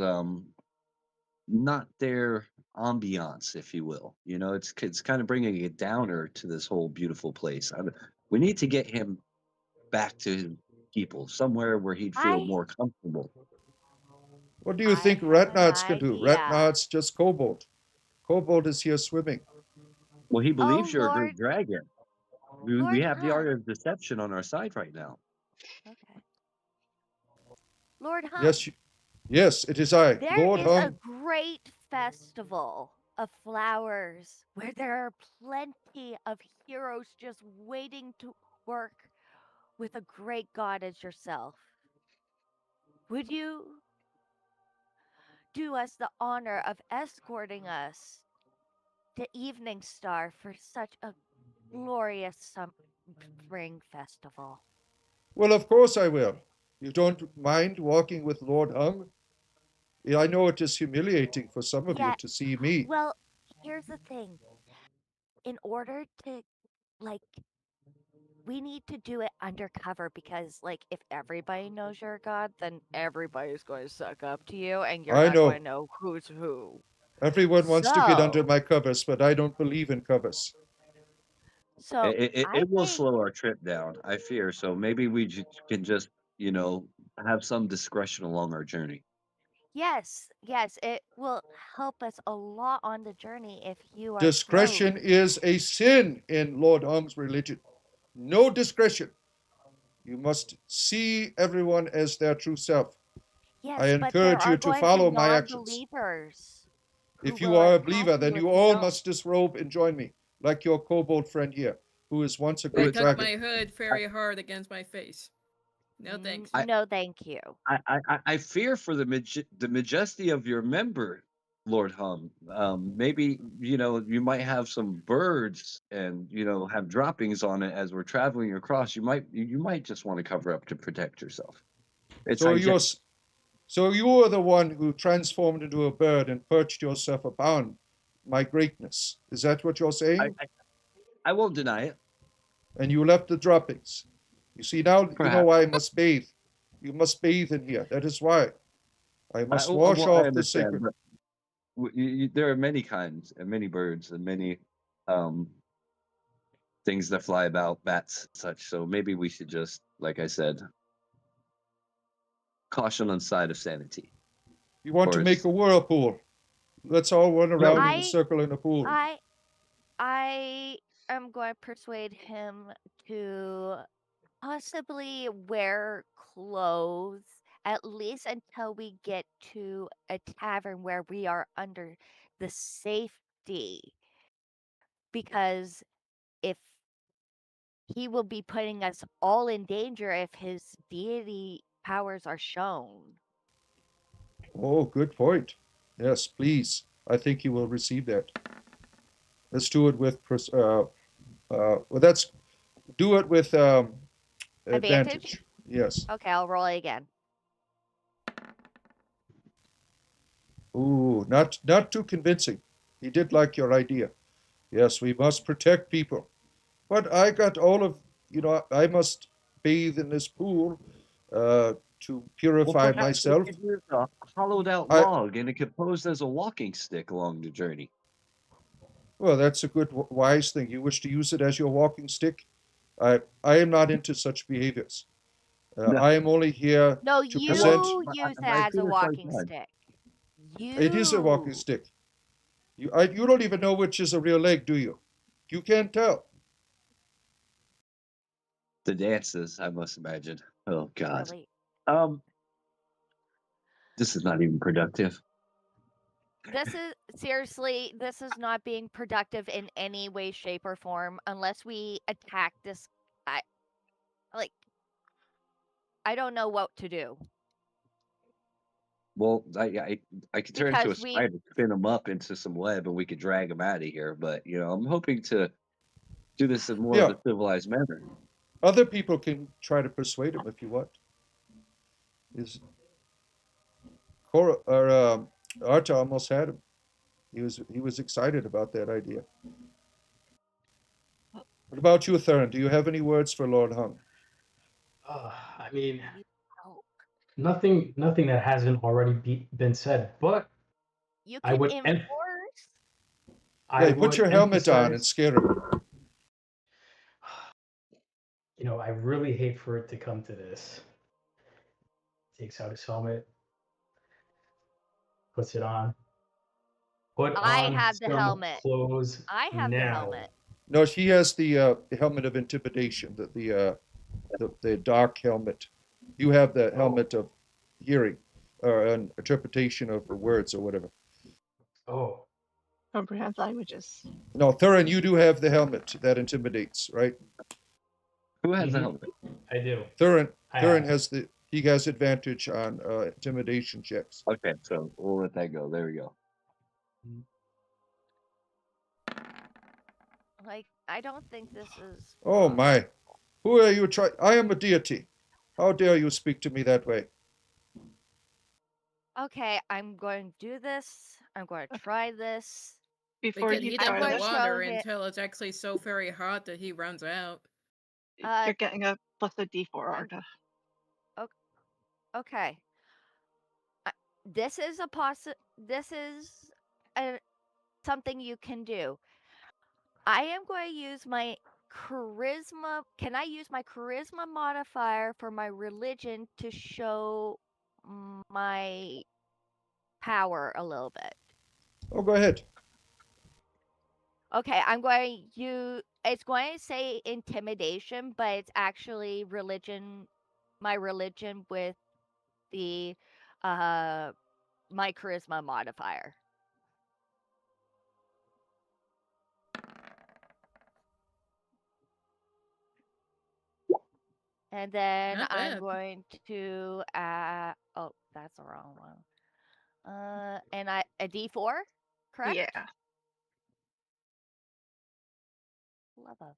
not their ambiance, if you will. You know, it's kind of bringing a downer to this whole beautiful place. We need to get him back to his people, somewhere where he'd feel I more comfortable. What do you I think have an Retnards can do? idea. Retnards just Kobold. Kobold is here swimming. Well, he believes Oh you're a great dragon. We Lord have the art Hum. of deception on our side right now. Okay. Lord Hum. Yes, yes, it is I, There Lord is a Hung. great festival of flowers where there are plenty of heroes just waiting to work with a great god as yourself. Would you do us the honor of escorting us to Eveningstar for such a glorious spring festival? Well, of course I will. You don't mind walking with Lord Hung? I know it is humiliating for some of you Yeah, to see me. well, here's the thing. In order to, like, we need to do it undercover because, like, if everybody knows you're a god, then everybody's going to suck up to you and you're I not going know. to know who's who. Everyone wants to get under So, my covers, but I don't believe in covers. so I It will think, slow our trip down, I fear. So maybe we can just, have some discretion along our journey. yes, yes, it will help us a lot on the journey if you are so. Discretion is a sin in Lord Hung's religion. No discretion. You must see everyone as their true self. I Yes, but there encourage you are to going to be follow my non actions. believers who If you will are a attack believer, then you if you you all don't. must disrobe and join me, like your kobold friend here, who is once a I great Look, tuck dragon. my hood very hard against my face. No thanks. I, No, thank you. I fear for the majesty of your member, Lord Hum. Maybe you might have some birds and have droppings on it as we're traveling across. You might just want to cover up to protect yourself. It's So you're, hygienic. so you are the one who transformed into a bird and perched yourself upon my greatness. Is that what you're I, saying? I I won't deny it. And you left the droppings. You see, now you know Perhaps. why I must bathe. You must bathe in here. That is why. I must wash I off the understand, sacred. but there are many kinds and many birds and many um, things that fly about, bats, such. So maybe we should just, like I said, caution on side of sanity. You want to Or make it's a whirlpool. Let's all run no, around in a I, circle in a pool. I, I am going to persuade him to possibly wear clothes at least until we get to a tavern where we are under the safety because if he will be putting us all in danger if his deity powers are shown. Oh, good point. Yes, please. I think you will receive that. Let's do it with, well, that's, do it with Advantage? advantage. Yes. Okay, I'll roll it again. Ooh, not too convincing. He did like your idea. Yes, we must protect people. But I got all of, I must bathe in this pool to Well, purify perhaps we myself. could use a hollowed out I log and it could pose as a walking stick along the journey. Well, that's a good, wise thing. You wish to use it as your walking stick? I am not into such behaviors. No, I am only here No, to well, present. you use I that as see a this like walking that. stick. It is a walking You. stick. You don't even know which is a real leg, do you? You can't tell. The dances, I must imagine. Oh God. Really. Um, this is not even productive. This is seriously, this is not being productive in any way, shape, or form unless we attack this. I like. I don't know what to do Well, I could turn into a because we. spider, spin them up into some web, and we could drag them out of here. But I'm hoping to do this in more of Yeah, a civilized manner. other people can try to persuade him if you want. Is Cora or Arta almost had him. He was excited about that idea. What about you, Theron? Do you have any words for Lord Hung? I mean, You know, nothing that hasn't already been said, but you I can would enforce. I Yeah, put would your helmet on and emphasize. scare him. I really hate for it to come to this. Takes out his helmet, puts it on. Put I on have the some helmet. clothes I have the now. helmet. No, he has the helmet of intimidation, the dark helmet. You have the Oh, helmet of hearing, or an interpretation of the words or whatever. oh, Comprehend languages. No, Thurin, you do have the helmet that intimidates, right? Who has a hmm helmet? I do. Thurin, I Thurin have. has he has advantage on intimidation checks. Okay, so we'll let that go. There we go. Like, I don't think this is Oh my, possible. who are you trying? I am a deity. How dare you speak to me that way? Okay, I'm going to do this. I'm going to try this. We Before could you heat I'm up try the going to this, show water him. until it's actually so very hot that he runs out. Uh, you're getting a plus a D4, I'm Arta. okay. Uh, This is a This is a, something you can do. I am going to use my charisma. Can I use my charisma modifier for my religion to show my power a little bit? Oh, go ahead. Okay, I'm going to use. It's going to say intimidation, but it's actually religion. My religion with the uh my charisma modifier. And then Not I'm bad. going to oh, that's the wrong one. And a D4, correct? Yeah. Love of.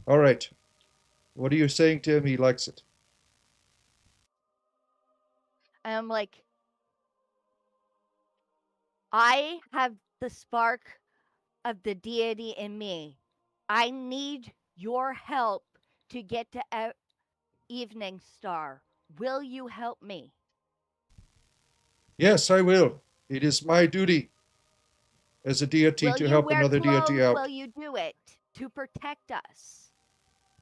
All right. What are you saying to him? He likes it. And I'm like, I have the spark of the deity in me. I need your help to get to Eveningstar. Will you help me? Yes, I will. It is my duty as a deity Will to you help wear another deity clothes while out. you do it to protect us?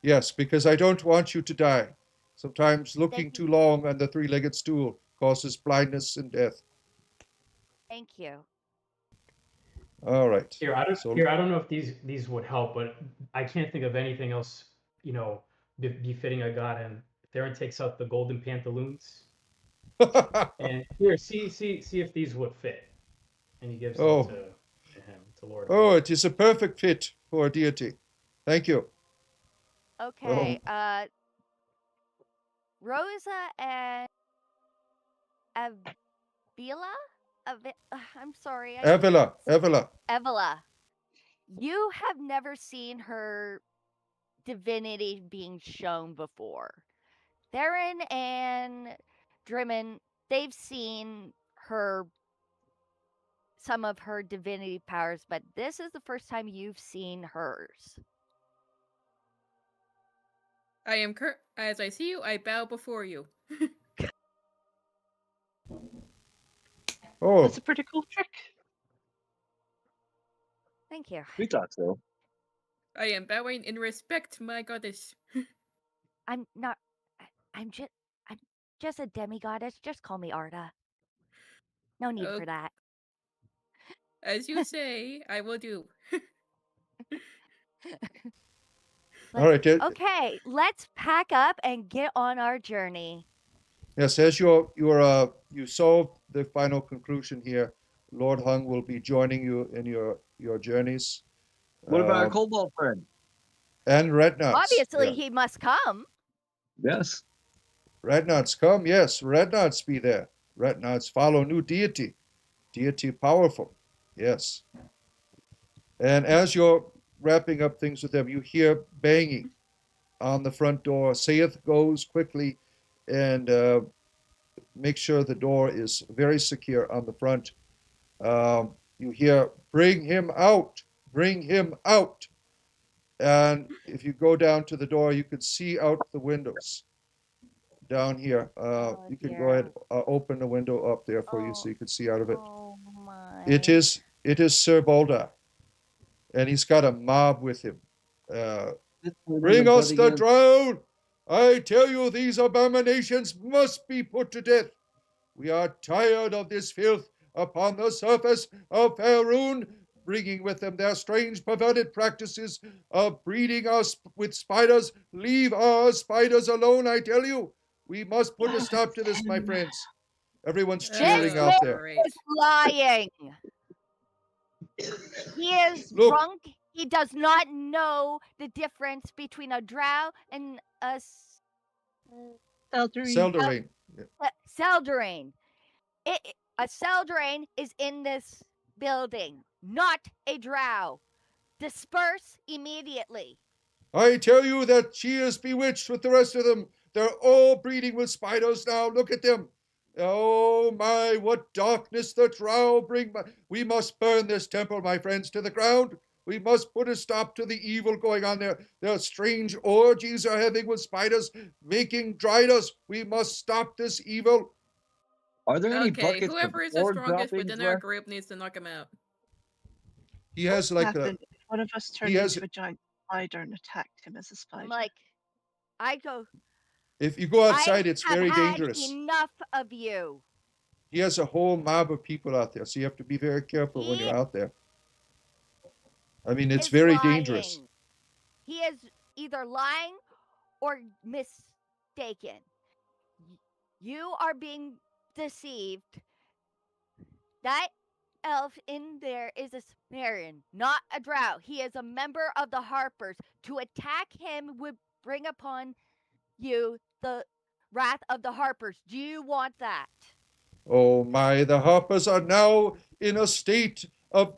Yes, because I don't want you to die. Sometimes Thank looking you. too long on the three-legged stool causes blindness and death. Thank you. All right. Here So, I don't know if these would help, but I can't think of anything else, befitting a god. And Theron takes out the golden pantaloons, and here, see if these would fit. And he gives them to oh, him, to Lord Hung. oh, it is a perfect fit for a deity. Thank you. Okay, Oh, Rosa and Avila? I'm sorry, I can't. Avila, Avila. Evila, you have never seen her divinity being shown before. Theron and Drimmon they've seen her some of her divinity powers, but this is the first time you've seen hers. As I see you, I bow before you. Oh, That's a pretty cool trick. Thank you. We thought so. I am bowing in respect, my goddess. I'm not. I'm just a demigoddess. Just call me Arda. No need Oh, for that. as you say, I will do. all right. Okay, let's pack up and get on our journey. Yes, as you solve the final conclusion here, Lord Hung will be joining you in your journeys. What about our cobalt friend? And Red Nuts? Obviously, Yeah. he must come. Yes. Red Nuts come. Yes, Red Nuts be there. Red Nuts follow new deity. Deity powerful. Yes. And as you're wrapping up things with them, you hear banging on the front door. Saith goes quickly and make sure the door is very secure on the front. You hear, bring him out, bring him out. And if you go down to the door, you can see out the windows down here. You can go ahead, open the window up there for you so you can see out of it. Oh my. It is Sir Boulder, and he's got a mob with him. Bring us the drow! I tell you, these abominations must be put to death. We are tired of this filth upon the surface of Faerun, bringing with them their strange perverted practices of breeding us with spiders. Leave our spiders alone, I tell you. We must put a stop to this, my friends. Everyone's cheering This out man there. Great. is lying. He is Look. drunk. He does not know the difference between a drow and a Elderine. Selderane. A Seldrain is in this building, not a drow. Disperse immediately. I tell you that she is bewitched with the rest of them. They're all breeding with spiders now. Look at them. Oh my, what darkness the drow bring. We must burn this temple, my friends, to the ground. We must put a stop to the evil going on there. Their strange orgies are having with spiders, making driders. We must stop this evil. Are there any Okay, buckets whoever of is the ore strongest droppings within our left? group needs to knock him out. He has like happened if one of us turned has- into a giant spider and attacked him as a spider? I'm like, if you go outside, I it's have very had dangerous. enough of you. He has a whole mob of people out there, so you have to be very careful when He you're out there. I mean, it's is very lying. dangerous. He is either lying or mistaken. You are being deceived. That elf in there is a Sumerian, not a drow. He is a member of the Harpers. To attack him would bring upon you the wrath of the Harpers. Do you want that? Oh my, the Harpers are now in a state of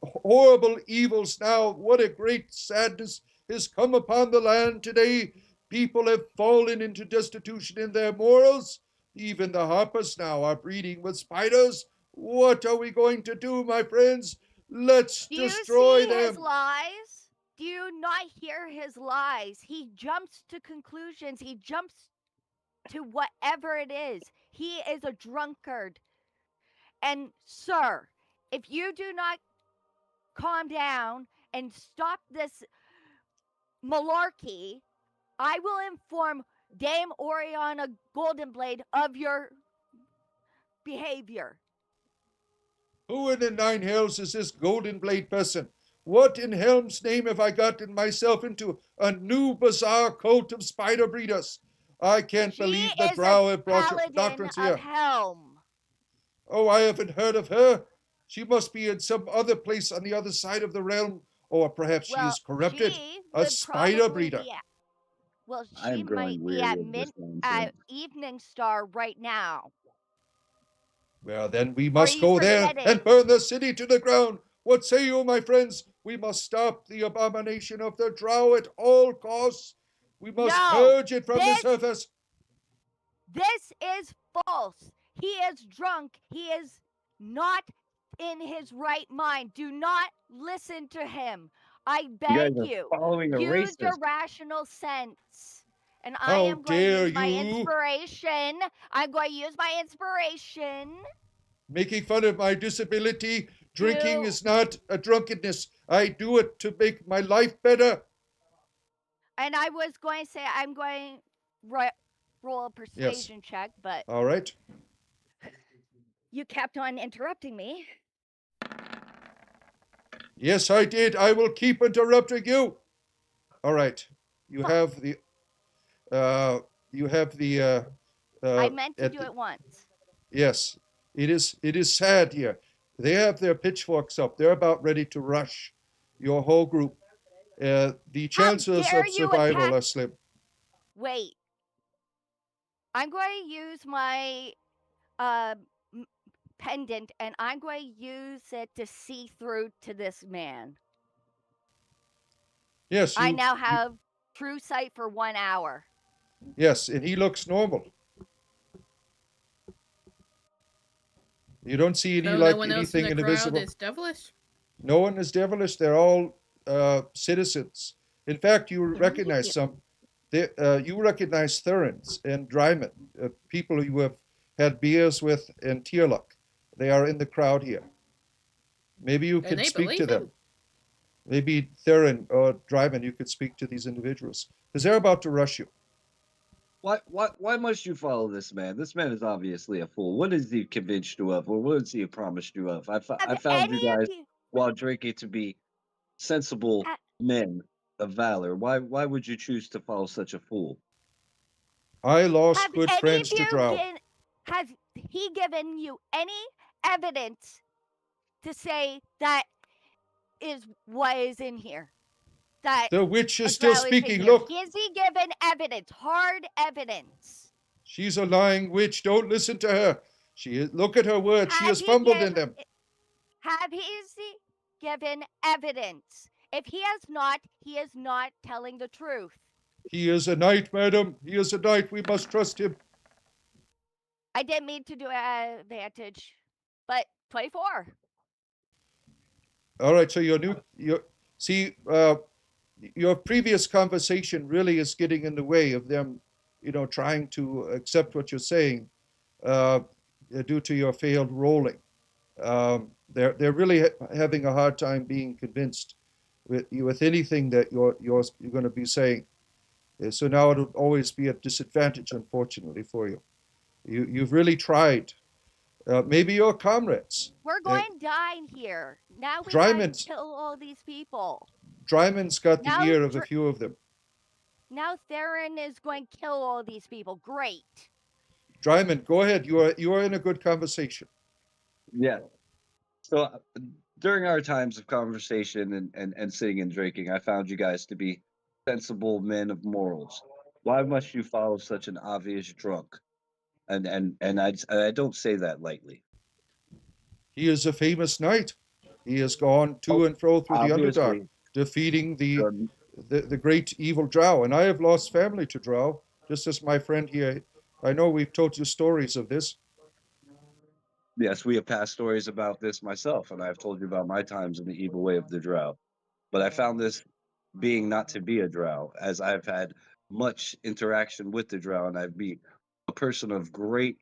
horrible evils now. What a great sadness has come upon the land today. People have fallen into destitution in their morals. Even the Harpers now are breeding with spiders. What are we going to do, my friends? Let's destroy Do you see them. his lies? Do you not hear his lies? He jumps to conclusions. He jumps to whatever it is. He is a drunkard. And, sir, if you do not calm down and stop this malarkey, I will inform Dame Oriana Goldenblade of your behavior. Who in the nine hells is this Golden Blade person? What in Helm's name have I gotten myself into? A new bizarre cult of spider breeders. I can't believe the drow have brought your doctrines here. Of Helm. Oh, I haven't heard of her. She must be in some other place on the other side of the realm, or perhaps she is corrupted. A spider breeder. She might be at Eveningstar right now. Well, then we must go there and burn the city to the ground. What say you, my friends? We must stop the abomination of the drow at all costs. We must purge it from the surface. This is false. He is drunk. He is not in his right mind. Do not listen to him. I You guys beg are you. following a Use your racist. rational sense. And I How am going to dare use my you inspiration. I'm going to use my inspiration making fun of my disability? Drinking to. is not a drunkenness. I do it to make my life better. And I was going to say I'm going to roll a Yes. persuasion check, but All right. you kept on interrupting me. Yes, I did. I will keep interrupting you. All right. You Fuck. have the. Uh, you have the. I meant to at do the, it once. yes. It is. It is sad here. They have their pitchforks up. They're about ready to rush your whole group. The How chances dare of you survival attack? are slim. Wait. I'm going to use my uh, pendant and I'm going to use it to see through to this man. Yes, I now you have true sight for 1 hour. yes, and he looks normal. You don't see any So no like one else in anything the crowd invisible. is devilish? No one is devilish. They're all citizens. In fact, you They're only recognize here. some. You recognize Thurins and Dryman, people you have had beers with in Tierluck. They are in the crowd here. Maybe you And could they speak to believe them. him? Maybe Theron or Dryman, you could speak to these individuals because they're about to rush you. Why must you follow this man? This man is obviously a fool. What has he convinced you of, or what has he promised you of? I Have found you any of guys you. while drinking to be sensible ha- men of valor. Why would you choose to follow such a fool? I lost Have good any of friends to you drow. has he given you any evidence to say that is what is in here? That The witch a is still drow is in speaking. here. Look, Is he given evidence, hard evidence? she's a lying witch. Don't listen to her. Look at her words. She Have has he fumbled in given them. have he given evidence? If he has not, he is not telling the truth. He is a knight, madam. He is a knight. We must trust him. I didn't mean to do advantage, but 24. All right. So your see, your previous conversation really is getting in the way of them, trying to accept what you're saying, uh, due to your failed rolling. They're really having a hard time being convinced with anything that you're going to be saying. So now it'll always be a disadvantage, unfortunately, for you. You've really tried. Maybe your comrades. We're Uh, going down here. Now we gotta Dryman's kill all these people. Dryman's got the Now, ear of a few of them. now Theron is going to kill all these people. Great. Dryman, go ahead. You are in a good conversation. Yeah. So during our times of conversation and sitting and drinking, I found you guys to be sensible men of morals. Why must you follow such an obvious drunk? And I don't say that lightly. He is a famous knight. He has gone Oh, to and fro through the Underdark, obviously, defeating the um, the, the great evil drow. And I have lost family to drow, just as my friend here. I know we've told you stories of this. yes, we have passed stories about this myself, and I've told you about my times in the evil way of the drow. But I found this being not to be a drow, as I've had much interaction with the drow, and I've been a person of great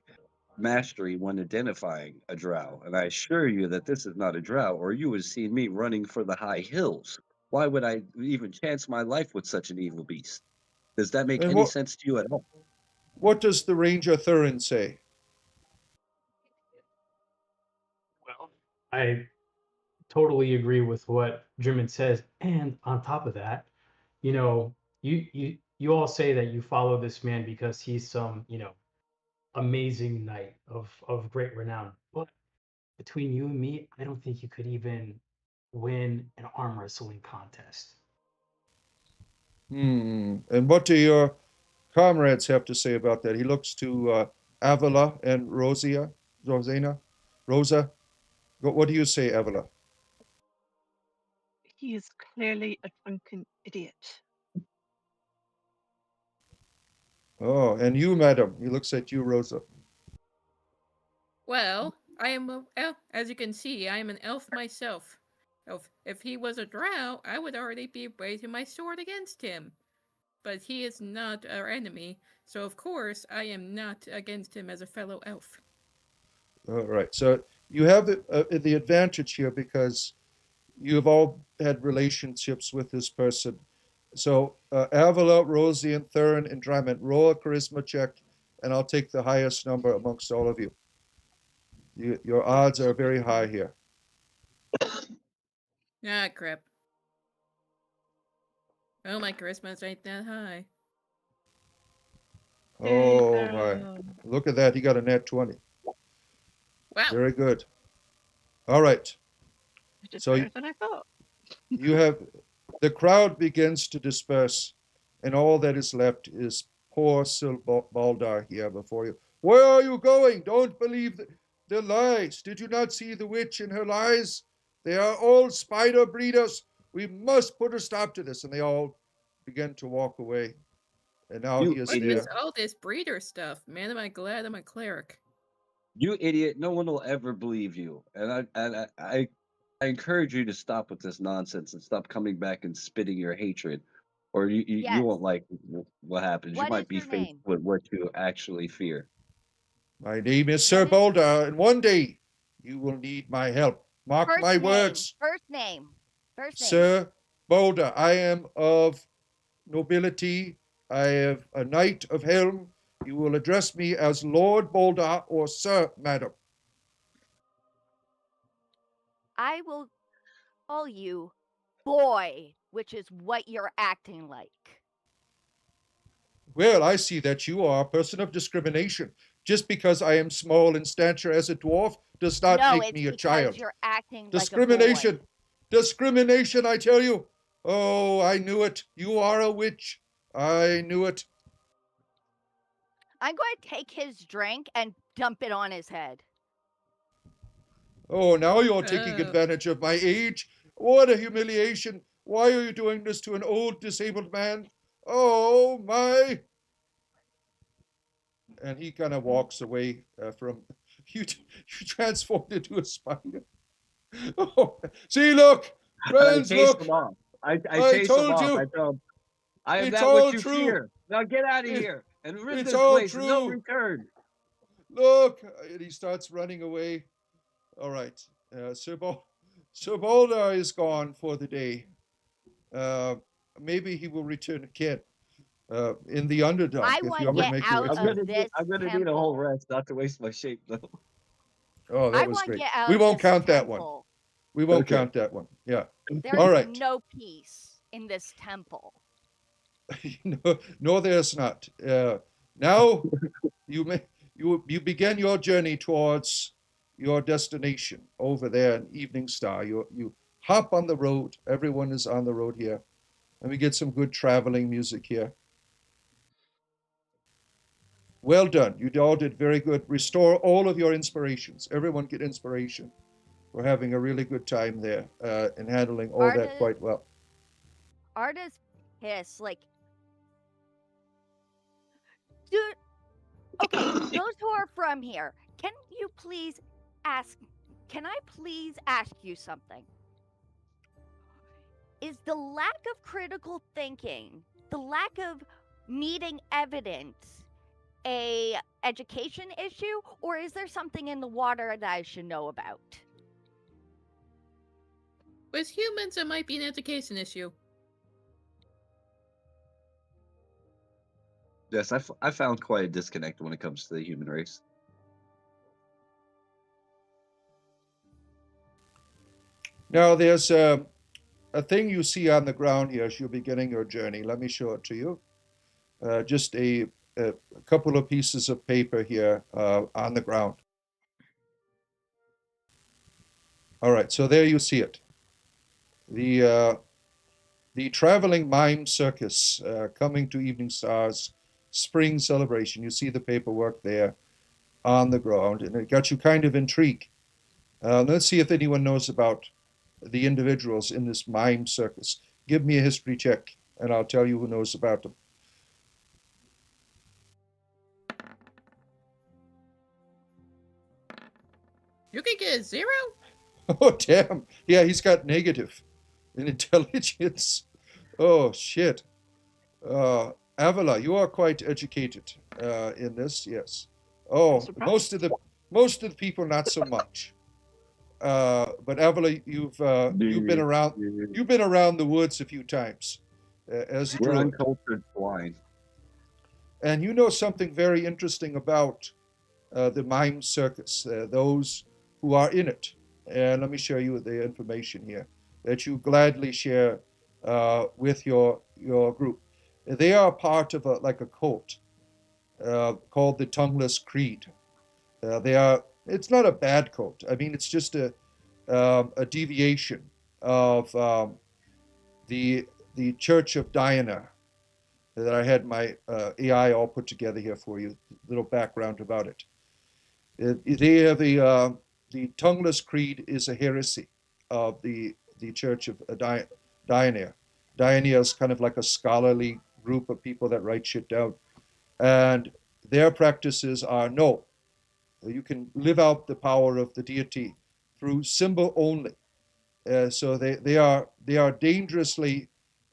mastery when identifying a drow. And I assure you that this is not a drow, or you would have seen me running for the high hills. Why would I even chance my life with such an evil beast? Does that make And any what sense to you at all? what does the Ranger Thurin say? Well, I totally agree with what German says, and on top of that, you know, you all say that you follow this man because he's some, amazing knight of great renown. But between you and me, I don't think you could even win an arm wrestling contest. And what do your comrades have to say about that? He looks to Avila and Rosa. What do you say, Avila? He is clearly a drunken idiot. Oh, and you, madam. He looks at you, Rosa. Well, I am a elf. As you can see, I am an elf myself. If he was a drow, I would already be raising my sword against him. But he is not our enemy, so of course I am not against him as a fellow elf. All right. So you have the advantage here because you've all had relationships with this person. So Avila, Rosie, and Theron and Drummond, roll a charisma check, and I'll take the highest number amongst all of you. Your odds are very high here. Ah, crap. Oh, my charisma's ain't that high. Yay, Oh my. Theron. Look at that. He got a net 20. Wow. Very good. All right. You did So better than I thought. you have the crowd begins to disperse, and all that is left is poor Sir Baldar here before you. Where are you going? Don't believe the lies. Did you not see the witch and her lies? They are all spider breeders. We must put a stop to this. And they all begin to walk away. And now he You is What is idiot. there. all this breeder stuff? Man, am I glad I'm a cleric. You idiot. No one will ever believe you. And I encourage you to stop with this nonsense and stop coming back and spitting your hatred. Or you Yes. won't like what happens. You What is might be your faced name? with what you actually fear. My name is Sir What is Baldar, and one day you will need my help. Mark first my name? words. First name. First name. Sir Baldar, I am of nobility. I am a knight of Helm. You will address me as Lord Baldar or Sir, madam. I will call you boy, which is what you're acting like. Well, I see that you are a person of discrimination. Just because I am small in stature as a dwarf does not No, make it's me a because child. you're acting like a Discrimination! boy. Discrimination, I tell you! Oh, I knew it. You are a witch. I knew it. I'm going to take his drink and dump it on his head. Oh, now you're taking Oh. advantage of my age. What a humiliation. Why are you doing this to an old disabled man? Oh, my. And he kind of walks away from you. You transformed into a spider. Oh, see, look, And I friends, chase look. them off. I I chase them told off. I you. tell them, I am It's that what all you true. fear. Now get out of It, here and rid it's this all place and no true. return. Look. And he starts running away. All right. Sir Baldar is gone for the day. Uh, maybe he will return again in the Underdark I if want you to ever get make your way out through. of this I'm gonna need a whole temple. rest, not to waste my shape though. Oh, that I was want to great. get out We of won't this count that one. temple. We won't Okay. count that one. Yeah. There All is right. no peace in this temple. No, no, there's not. Now you may you begin your journey towards your destination over there in Eveningstar. You hop on the road. Everyone is on the road here. Let me get some good traveling music here. Well done. You all did very good. Restore all of your inspirations. Everyone get inspiration. We're having a really good time there and handling all that Arda, quite well. Arda's pissed. Like, dude, okay, those who are from here, can you please ask, can I please ask you something? Is the lack of critical thinking, the lack of needing evidence, a education issue, or is there something in the water that I should know about? With humans, it might be an education issue. Yes, I found quite a disconnect when it comes to the human race. Now, there's a thing you see on the ground here as you're beginning your journey. Let me show it to you. Just a couple of pieces of paper here on the ground. All right, so there you see it. The traveling mime circus coming to Eveningstar's spring celebration. You see the paperwork there on the ground, and it got you kind of intrigued. Let's see if anyone knows about the individuals in this mime circus. Give me a history check, and I'll tell you who knows about them. You can get a 0? Oh, damn. Yeah, he's got negative in intelligence. Oh, shit. Avila, you are quite educated in this, yes. I'm Oh, surprised. most of the people not so much. But Avila, Dude, you've been around the woods a few times as a we're druid, uncultured swine. and you know something very interesting about the mime circus. Those who are in it, and let me show you the information here that you gladly share with your group. They are part of like a cult called the Tongueless Creed. They are. It's not a bad cult. I mean, it's just a deviation of the the Church of Diana that I had my AI all put together here for you. Little background about it. They have the tongueless creed is a heresy of the Church of Diana. Diana is kind of like a scholarly group of people that write shit down, and their practices are no, you can live out the power of the deity through symbol only. So they are dangerously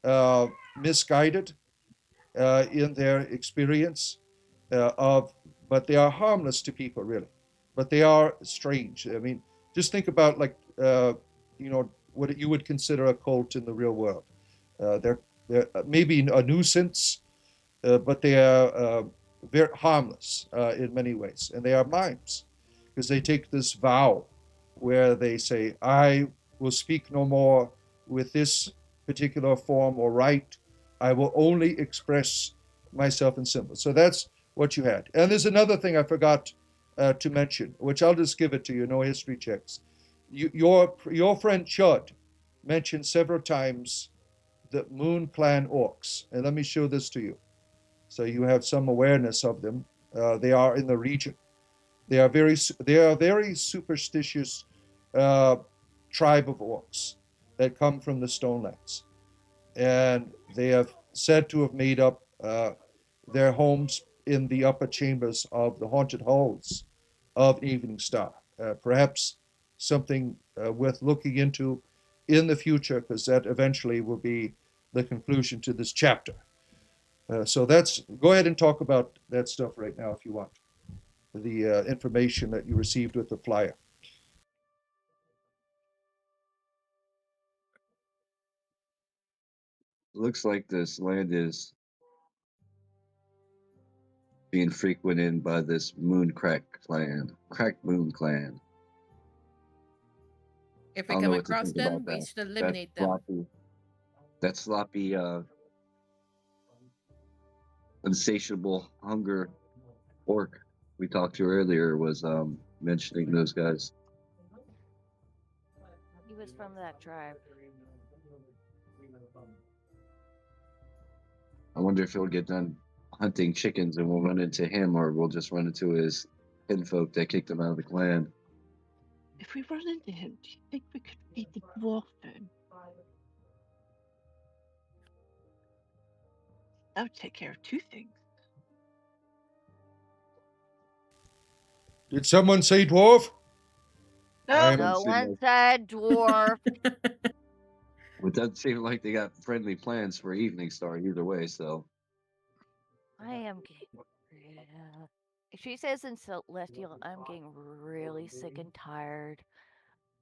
uh, misguided in their experience of, but they are harmless to people really. But they are strange. I mean, just think about like you know what you would consider a cult in the real world. They're maybe a nuisance, but they are very harmless in many ways, and they are mimes because they take this vow where they say, "I will speak no more with this particular form or rite. I will only express myself in symbols." So that's what you had. And there's another thing I forgot to mention, which I'll just give it to you. No history checks. Your friend Chud mentioned several times the Moon Clan orcs, and let me show this to you so you have some awareness of them. They are in the region. They are very superstitious uh, tribe of orcs that come from the Stonelands, and they have said to have made up their homes in the upper chambers of the haunted halls of Eveningstar. Perhaps something worth looking into in the future, because that eventually will be the conclusion to this chapter. So that's go ahead and talk about that stuff right now if you want. The information that you received with the flyer. Looks like this land is being frequented by this Crack Moon Clan. If I we don't know come what to across think about them, we that. should That eliminate them. sloppy, that sloppy, insatiable hunger orc we talked to earlier was mentioning those guys. He was from that tribe. I wonder if he'll get done hunting chickens and we'll run into him, or we'll just run into his kinfolk that kicked him out of the clan. If we run into him, do you think we could feed the dwarf to him? That would take care of two things. Did someone say dwarf? No, I'm No Doesn't seem one like, said dwarf. it doesn't seem like they got friendly plans for Eveningstar either way. So I am getting. If she says in Celestial, I'm getting really sick and tired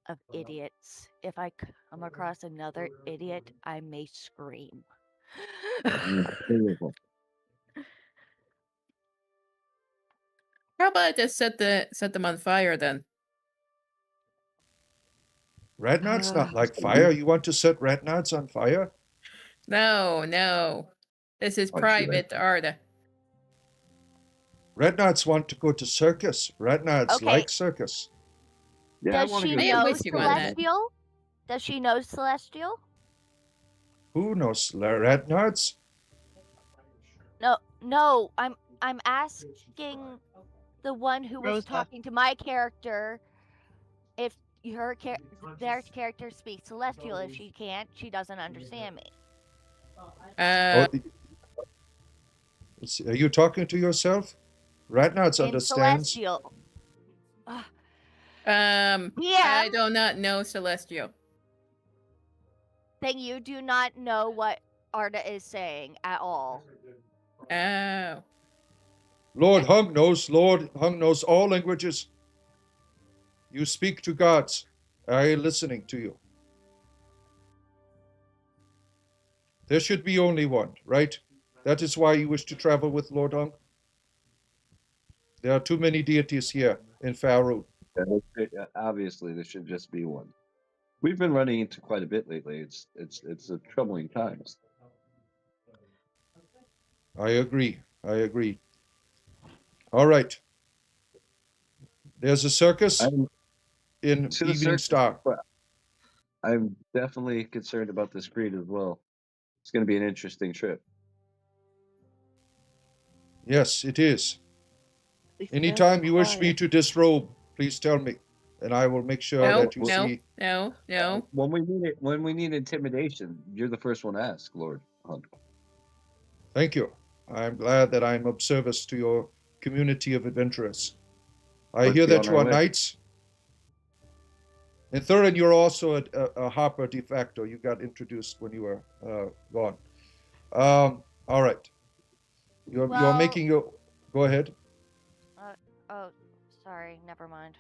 of idiots. If I come across another idiot, I may scream. terrible. How about I just set them on fire then? Red knots not like fire. You want to set red knots on fire? No, no. This is Why should I? private, Arda. Red knots want to go to circus. Red knots Okay, like circus. Yeah, I does want to she go I am know with you on that. Celestial? Does she know Celestial? Who knows red knots? No, no. I'm asking the one who was Rosa. talking to my character if their character speaks Celestial. If she can't, she doesn't understand me. Uh, Oh, are you talking to yourself? Red knots In understands. Celestial. Ugh. I PM, do not know Celestial. then you do not know what Arda is saying at all. Oh. Lord Hung knows. Lord Hung knows all languages. You speak to gods. I am listening to you. There should be only one, right? That is why you wish to travel with Lord Hung. There are too many deities here in Faerun. Obviously, there should just be one. We've been running into quite a bit lately. It's a troubling times. I agree. I agree. All right. There's a circus I'm in to the circus, Eveningstar. but I'm definitely concerned about this creed as well. It's going to be an interesting trip. Yes, it is. At least they'll Anytime be you wish me quiet. to disrobe, please tell me, and I will make sure No, that you Well, no, see. no, no. when we need intimidation, you're the first one to ask, Lord Hunt. Thank you. I'm glad that I'm of service to your community of adventurers. I Let's hear be that on you our are way. knights. And Thurin, you're also a Harper de facto. You got introduced when you were gone. All right. You're Well, making your. Go ahead. oh, sorry, never mind.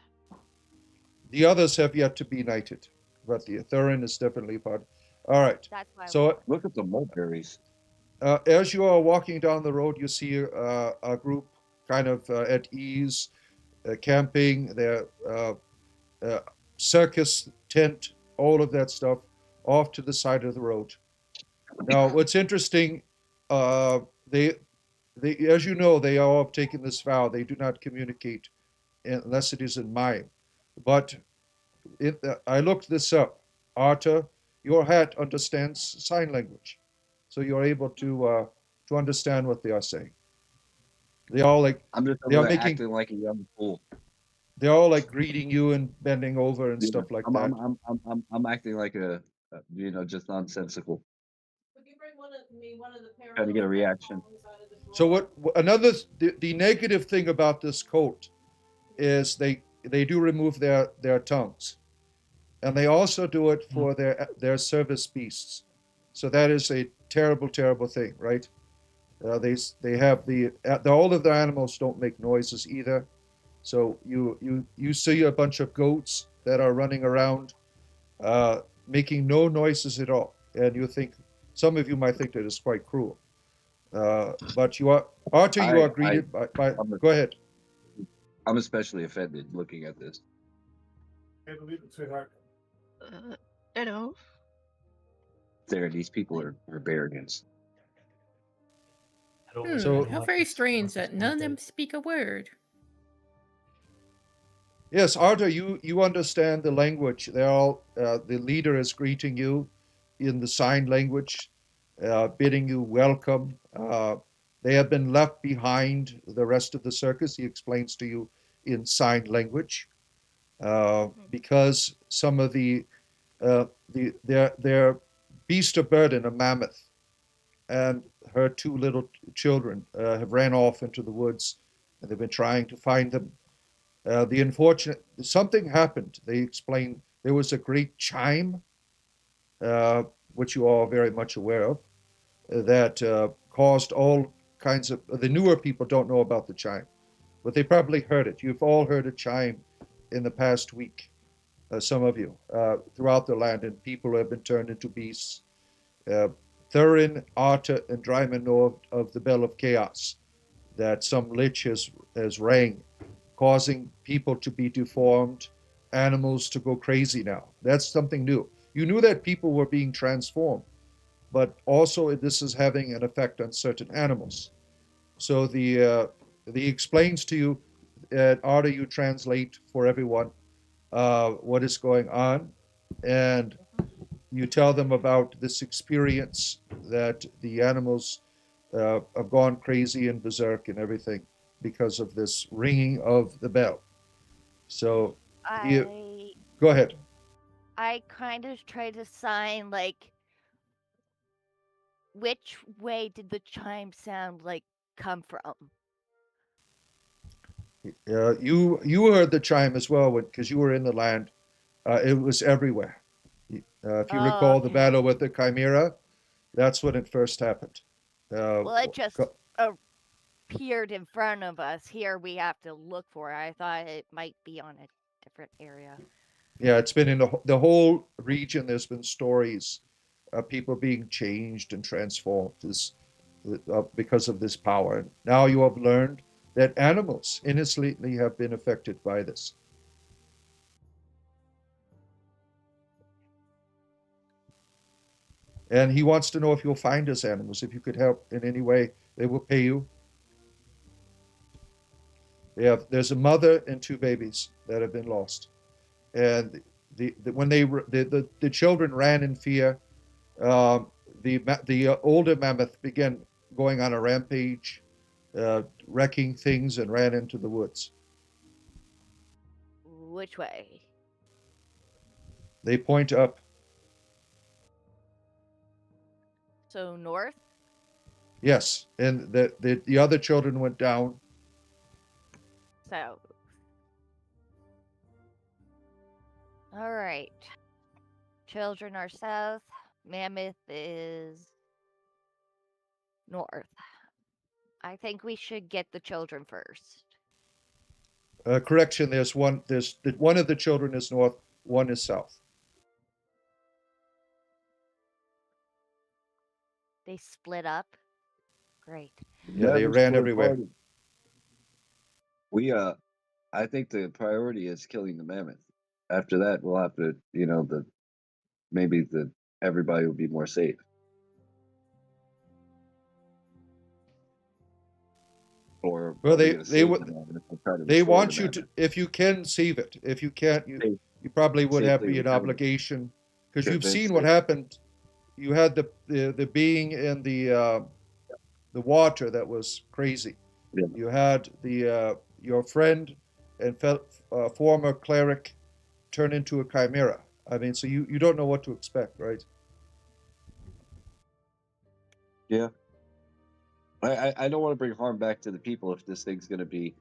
The others have yet to be knighted, but the Thurin is definitely part. All right. That's why. So Look at the mulberries. as you are walking down the road, you see a group kind of at ease, camping, their uh, circus tent, all of that stuff, off to the side of the road. Now, what's interesting, uh, they, as you know, they all have taken this vow. They do not communicate unless it is in mime. But I looked this up. Arta, your hat understands sign language, so you're able to understand what they are saying. They all like I'm just they over are there making acting like a young fool. they're all like greeting you and bending over and Yeah, stuff like I'm that. I'm I'm I'm I'm, I'm acting like just nonsensical, trying to get a reaction. So what another the negative thing about this cult is they do remove their tongues, and they also do it for their service beasts. So that is a terrible thing, right? They have all of the animals don't make noises either. So you see a bunch of goats that are running around, making no noises at all, and you think some of you might think that is quite cruel. But you are Archer, you I are I greeted by I'm, go ahead. I'm especially offended looking at this. I know. These people are barbarians. I don't like. I Hmm, don't how like very this. I don't like strange this that one none of them bit. speak a word. Yes, Arthur, you understand the language. They're all the leader is greeting you in the sign language, bidding you welcome. They have been left behind the rest of the circus. He explains to you in sign language because some of their beast of burden, a mammoth, and her two little children have ran off into the woods, and they've been trying to find them. The unfortunate something happened. They explained there was a great chime, which you all are very much aware of, that caused all kinds of. The newer people don't know about the chime, but they probably heard it. You've all heard a chime in the past week. Some of you throughout the land, and people have been turned into beasts. Uh, Thurin, Arta, and Dryman know of the Bell of Chaos that some lich has rang, causing people to be deformed, animals to go crazy now. That's something new. You knew that people were being transformed, but also this is having an effect on certain animals. So the explains to you, Arta, you translate for everyone what is going on, and you tell them about this experience that the animals have gone crazy and berserk and everything because of this ringing of the bell. So you I go ahead. I kind of try to sign like which way did the chime sound like come from? You heard the chime as well because you were in the land. It was everywhere. If you Oh, recall the okay. battle with the Chimera, that's when it first happened. Well, it just appeared in front of us. Here we have to look for it. I thought it might be on a different area. Yeah, it's been in the whole region. There's been stories of people being changed and transformed because of this power. And now you have learned that animals innocently have been affected by this. And he wants to know if you'll find his animals. If you could help in any way, they will pay you. There's a mother and two babies that have been lost, and when the children ran in fear, um, the older mammoth began going on a rampage, wrecking things, and ran into the woods. Which way? They point up. So north? Yes, and the other children went down. South. All right. Children are south. Mammoth is north. I think we should get the children first. Correction: there's one. One of the children is north. One is south. They split up. Great. Yeah, they ran everywhere. I think the priority is killing the mammoth. After that, we'll have to, maybe everybody will be more safe. Or Well, they want you to, if you can save it. If you can't, you probably would have be an obligation because you've seen what happened. You had the being in the water that was crazy. Yeah. You had your friend and former cleric turn into a chimera. I mean, so you don't know what to expect, right? Yeah. I don't want to bring harm back to the people if this thing's going to be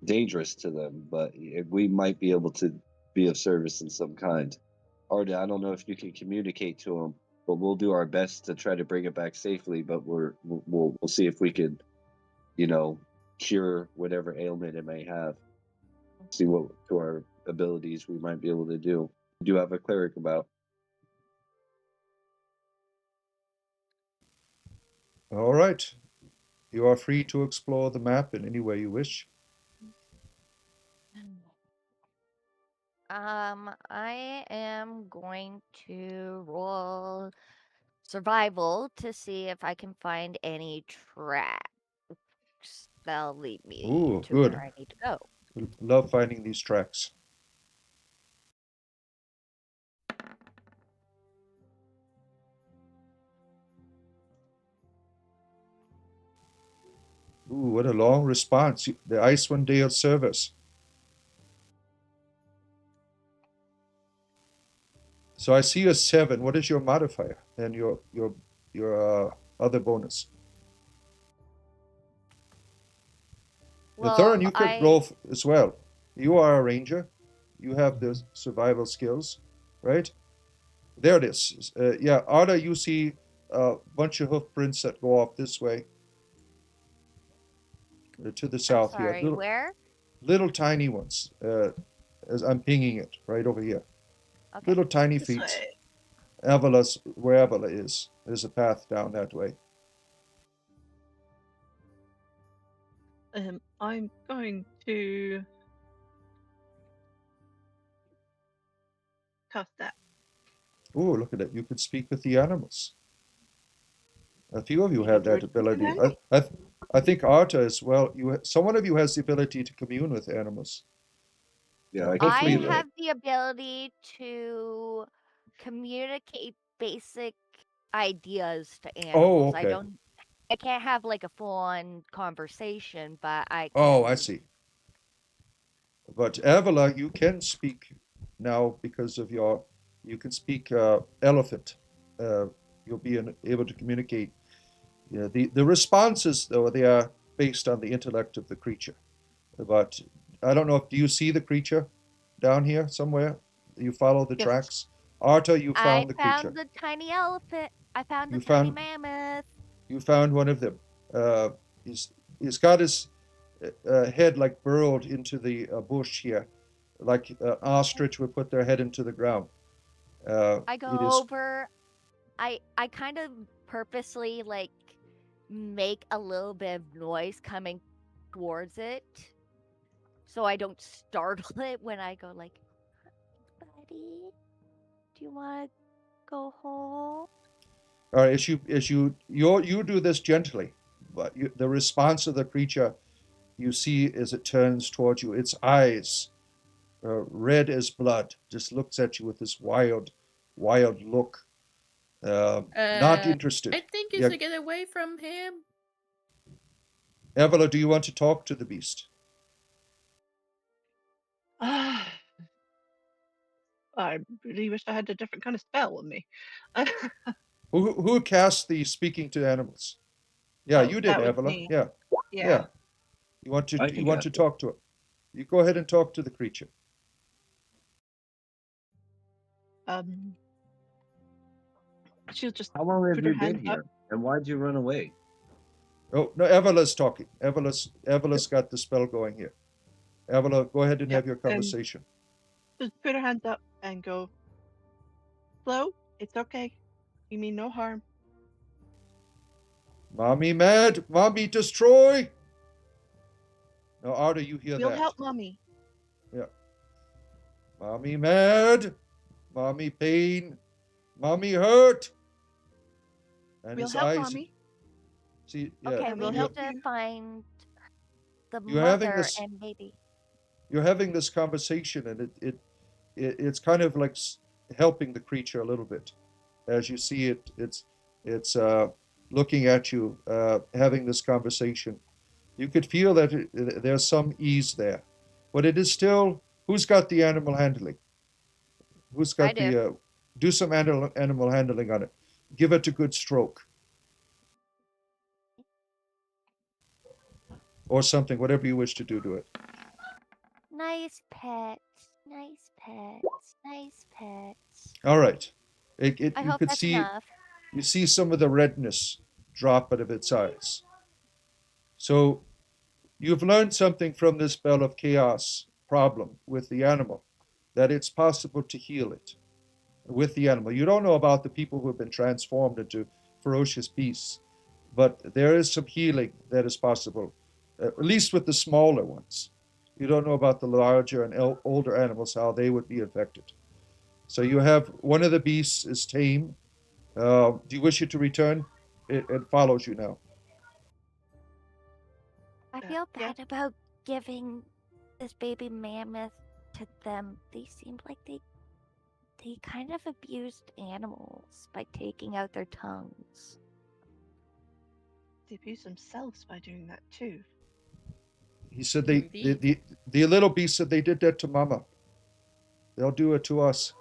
dangerous to them, but we might be able to be of service in some kind. Arda, I don't know if you can communicate to them, but we'll do our best to try to bring it back safely. But we'll see if we can, cure whatever ailment it may have. See what to our abilities we might be able to do. We do have a cleric about. All right. You are free to explore the map in any way you wish. I am going to roll survival to see if I can find any tracks that'll lead me Ooh, to good. where I need to go. Love finding these tracks. Ooh, what a long response. The Icewind Dale service. So I see a 7. What is your modifier and your other bonus? Well, Thurin, you could roll as well. You are a ranger. You have the survival skills, right? There it is. Yeah, Arda, you see a bunch of hoof prints that go off this way to the south I'm sorry, here. where? Little tiny ones. As I'm pinging it right over here. Okay. Little tiny This feet. way. Avala's, where Avala is, there's a path down that way. I'm going to cast that. Oh, look at it. You could speak with the animals. A few of you Maybe have that George can ability. handle. I think Arta as well. Someone of you has the ability to commune with animals. Yeah, I have the ability to communicate basic ideas to animals. okay. I can't have like a full-on conversation, but I can. Oh, I see. But Avala, you can speak now because of you can speak elephant. You'll be able to communicate. Yeah, the responses though they are based on the intellect of the creature. But I don't know if do you see the creature down here somewhere? You follow the Yes. tracks. Arta, you I found the found creature. the tiny elephant. I found the You tiny found mammoth. you found one of them. Uh, he's got his head like burrowed into the bush here, like an ostrich would put their head into the ground. I go It is. over. I kind of purposely like make a little bit of noise coming towards it, so I don't startle it when I go like, "Buddy, do you want to go home?" All right, you do this gently, but the response of the creature you see as it turns towards you, its eyes, red as blood, just looks at you with this wild, wild look. Not I interested. think you Yeah, should get away from him. Evola, do you want to talk to the beast? I really wish I had a different kind of spell on me. Who cast the speaking to animals? Yeah, Oh, you did, that was Evola. me. Yeah, Yeah. yeah. You want I to can cast it. talk to it. You go ahead and talk to the creature. She'll just How long have put her you been hand up. here? And why'd you run away? Oh no, Evola's talking. Evola's got the spell going here. Evola, go ahead and Yep. have your And conversation. just put her hands up and go, Flo, it's okay. You mean no harm. Mommy mad, mommy destroy. Now, Arda, you hear We'll that? help Mommy. Yeah. Mommy mad, mommy pain, mommy hurt. And We'll his help eyes, Mommy. see, yeah, Okay, And we we'll need help to you. find the you're having mother this, and maybe. you're having this conversation, and it's kind of like helping the creature a little bit, as you see it. It's looking at you, having this conversation. You could feel that there's some ease there, but it is still. Who's got the animal handling? Who's I got do. the? Do some animal handling on it. Give it a good stroke or something, whatever you wish to do to it. Nice pets, nice pets, nice pets. All right. I You hope could that's see enough. you see some of the redness drop out of its eyes. So you've learned something from this bell of chaos problem with the animal, that it's possible to heal it with the animal. You don't know about the people who have been transformed into ferocious beasts, but there is some healing that is possible, at least with the smaller ones. You don't know about the larger and older animals, how they would be affected. So you have one of the beasts is tame. Do you wish it to return? It follows you now. I feel Yeah. bad about giving this baby mammoth to them. They seemed like they kind of abused animals by taking out their tongues. They abuse themselves by doing that too. He said Indeed. the little beast said they did that to Mama. They'll do it to us.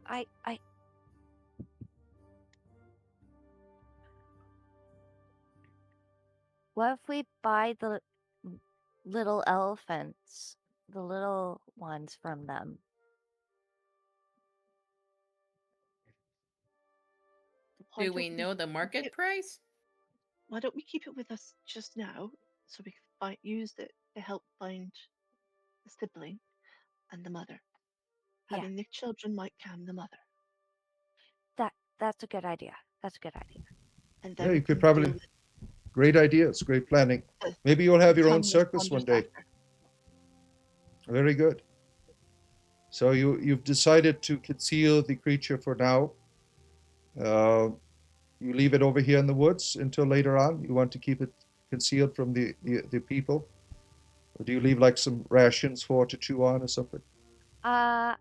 I what if we buy the little elephants, the little ones from them? Why Do don't we know the keep market it? price? Why don't we keep it with us just now, so we can use it to help find the sibling and the mother. Yeah. Having the children might calm the mother, That's a good idea. That's a good idea. and Yeah, then we you could can deal probably. with Great ideas, great planning. the, Maybe you'll the have your own tongueless circus one wonders day. after. Very good. So you've decided to conceal the creature for now. Uh, you leave it over here in the woods until later on. You want to keep it concealed from the people, or do you leave like some rations for it to chew on or something? Uh,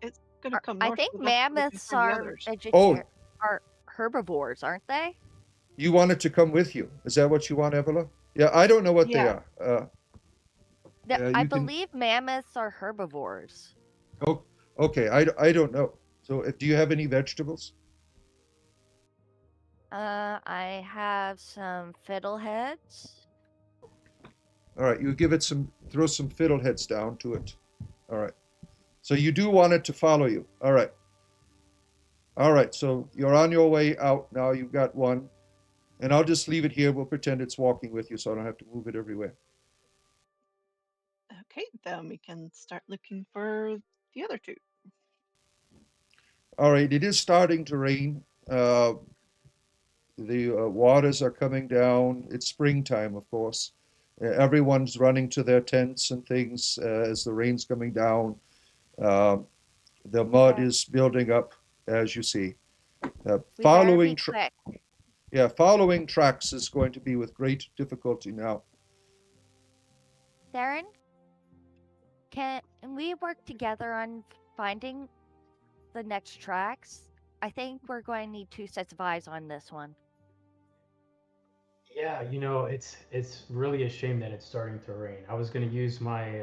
It's gonna come I north think with us looking mammoths for the are others. are herbivores, aren't they? You want it to come with you. Is that what you want, Evola? Yeah, I don't know what they Yeah. are. I You can. believe mammoths are herbivores. Oh, okay. I don't know. So, do you have any vegetables? I have some fiddleheads. All right, you give it some, throw some fiddleheads down to it. All right. So you do want it to follow you. All right. All right, so you're on your way out now. You've got one. And I'll just leave it here. We'll pretend it's walking with you so I don't have to move it everywhere. Okay, then we can start looking for the other two. All right, it is starting to rain. The waters are coming down. It's springtime, of course. Everyone's running to their tents and things as the rain's coming down. Uh, the mud Okay. is building up, as you see. We better Following, be quick. yeah, following tracks is going to be with great difficulty now. Darren, can we work together on finding the next tracks? I think we're going to need two sets of eyes on this one. Yeah, it's really a shame that it's starting to rain. I was gonna use my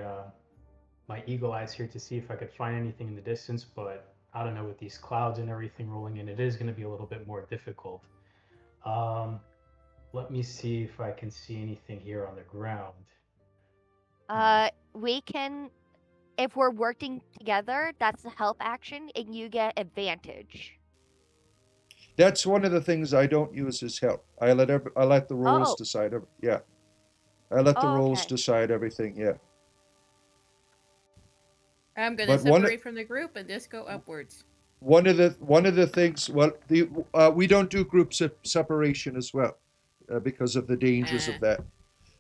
eagle eyes here to see if I could find anything in the distance, but I don't know, with these clouds and everything rolling in, it is gonna be a little bit more difficult. Um, Let me see if I can see anything here on the ground. We can, if we're working together, that's the help action, and you get advantage. That's one of the things I don't use as help. I let the rolls Oh, decide. Yeah, I let the rolls okay. decide everything. Yeah, I'm gonna but separate from the group and just go upwards. one of the things. Well, we don't do group separation as well because of the dangers of Ah, that.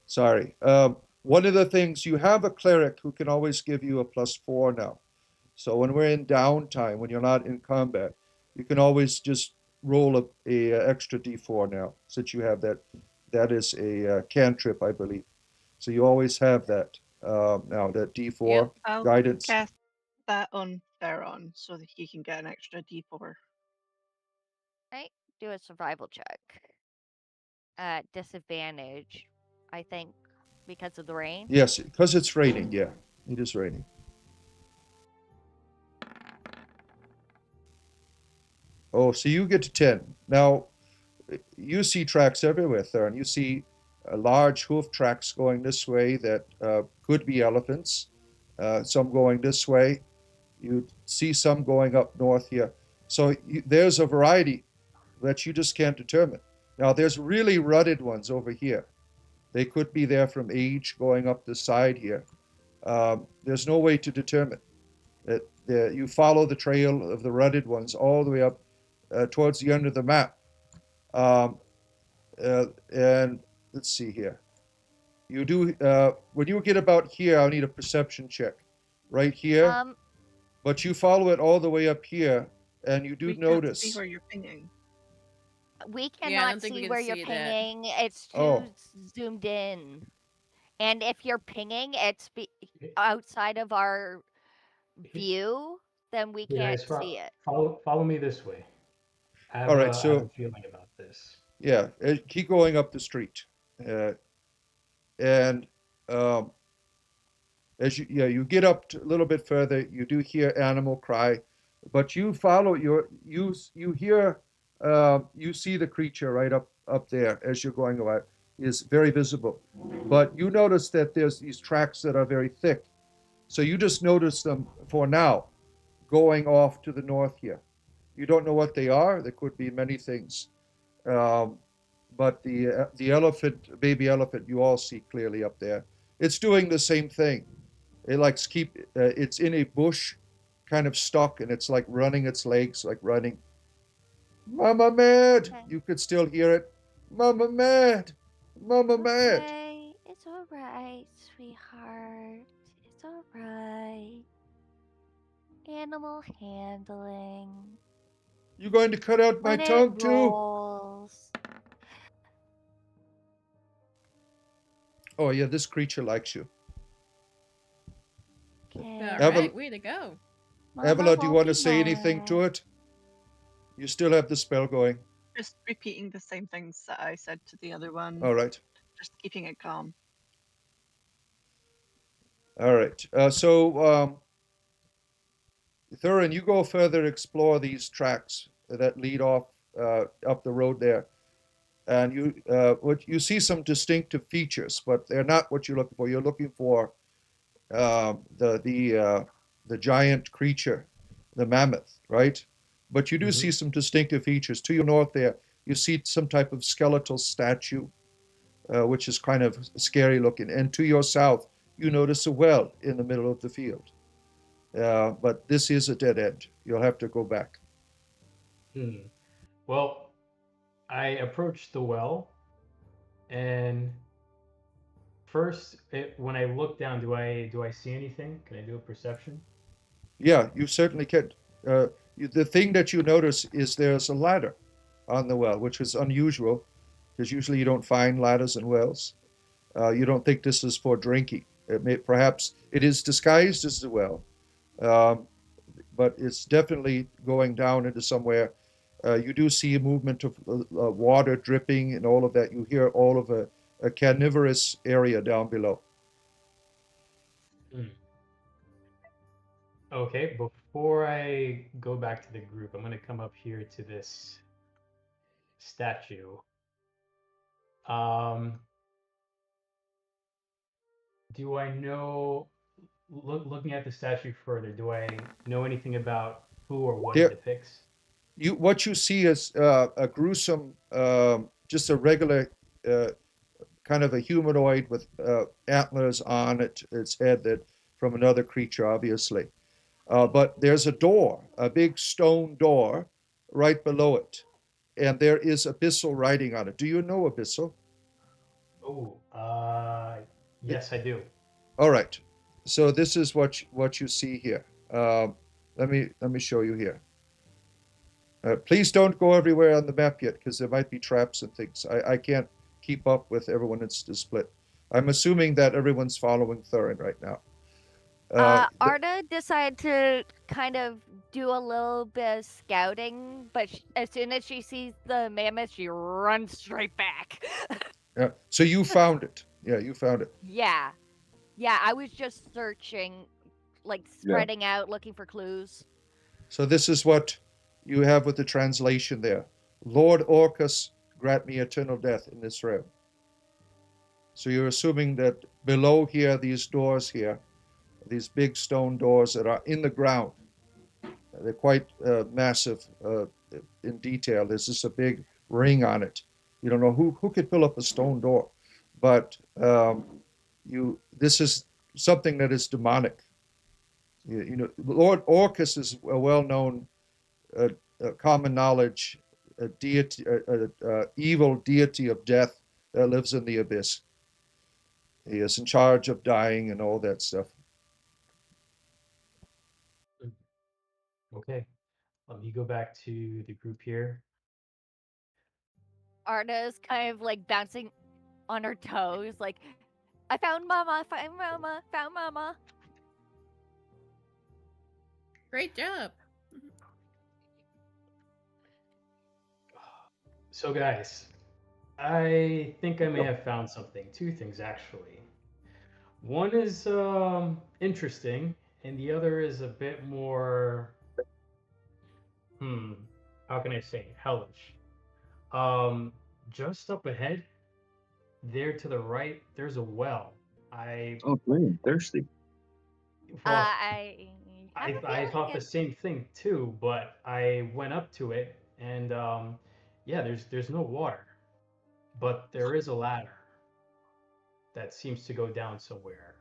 Sorry. One of the things, you have a cleric who can always give you a +4 now. So when we're in downtime, when you're not in combat, you can always just roll a extra d4 now, since you have that. That is a cantrip, I believe. So you always have that now, that yep. d4 I'll guidance. cast that on Theron so that he can get an extra d4. Right? Do a survival check. At disadvantage, I think, because of the rain. Yes, because it's raining. Yeah, it is raining. Oh, so you get to 10. Now, you see tracks everywhere, Theron. You see large hoof tracks going this way that could be elephants, some going this way. You see some going up north here. So there's a variety that you just can't determine. Now, there's really rutted ones over here. They could be there from age going up the side here. There's no way to determine. You follow the trail of the rutted ones all the way up towards the end of the map. Um, and let's see here. You do when you get about here, I'll need a perception check. Right here, Um, but you follow it all the way up here, and you do We can't see notice. where you're pinging. we Yeah, I cannot don't think we see can where you're see that. pinging. It's Oh, too zoomed in. And if you're pinging, it's Hey, outside of our hey, view, then we hey can't guys, see it. follow me this way. all right. I have a So feeling about this. yeah, keep going up the street, uh, and um, as you get up a little bit further, you do hear animal cry, but you follow you hear you see the creature right up there as you're going away, is very visible, but you notice that there's these tracks that are very thick, so you just notice them for now going off to the north here. You don't know what they are. There could be many things, um, but the elephant, baby elephant, you all see clearly up there. It's doing the same thing. It likes keep. It's in a bush, kind of stuck, and it's like running its legs, like running. Mama mad. Okay. You could still hear it. Mama mad. Mama mad. Okay, it's all right, sweetheart. It's all right. Animal handling. You going to cut out my When it tongue too? rolls. Oh yeah, this creature likes you. Okay. All Evel- right, way to go. Mama Evela, do you won't want be to say anything to mad. it? You still have the spell going. Just repeating the same things that I said to the other one, All right. just keeping it calm. All right. Thurin, you go further, explore these tracks that lead off up the road there. and you see some distinctive features, but they're not what you're looking for. You're looking for the giant creature, the mammoth, right? But you do see some distinctive features. To your north there, you see some type of skeletal statue, which is kind of scary looking. And to your south, you notice a well in the middle of the field. But this is a dead end. You'll have to go back. Well, I approached the well, and first, when I look down, do I see anything? Can I do a perception? Yeah, you certainly can. The thing that you notice is there's a ladder on the well, which is unusual because usually you don't find ladders in wells. You don't think this is for drinking. Perhaps it is disguised as a well, um, but it's definitely going down into somewhere. You do see a movement of water dripping and all of that. You hear all of a carnivorous area down below. Hmm. Okay, before I go back to the group, I'm going to come up here to this statue. Um, do I know, looking at the statue further, do I know anything about who or what it There, depicts? what you see is a gruesome, just a regular kind of a humanoid with antlers on its head that from another creature, obviously. But there's a door, a big stone door, right below it, and there is abyssal writing on it. Do you know abyssal? Oh, It, yes, I do. all right. So this is what you see here. Let me show you here. Please don't go everywhere on the map yet, because there might be traps and things. I can't keep up with everyone. It's split. I'm assuming that everyone's following Thurin right now. Arda decided to kind of do a little bit of scouting, but as soon as she sees the mammoth, she runs straight back. So you found it. Yeah, you found it. Yeah. Yeah, I was just searching, like spreading out, looking for clues. So this is what you have with the translation there. Lord Orcus, grant me eternal death in this realm. So you're assuming that below here, these doors here, these big stone doors that are in the ground, they're quite massive in detail. There's just a big ring on it. You don't know who could fill up a stone door, but this is something that is demonic. Lord Orcus is a well-known, common knowledge, a deity, evil deity of death that lives in the abyss. He is in charge of dying and all that stuff. Okay, let me go back to the group here. Arda is kind of like bouncing on her toes, like, I found Mama, found Mama, found Mama. Great job. So, guys, I think I may have found something. Two things, actually. One is interesting, and the other is a bit more, how can I say, hellish. Um, just up ahead, there to the right, there's a well. Oh, man, thirsty. Well, I have a I feeling thought the it's same thing too, but I went up to it, and yeah, there's no water, but there is a ladder that seems to go down somewhere.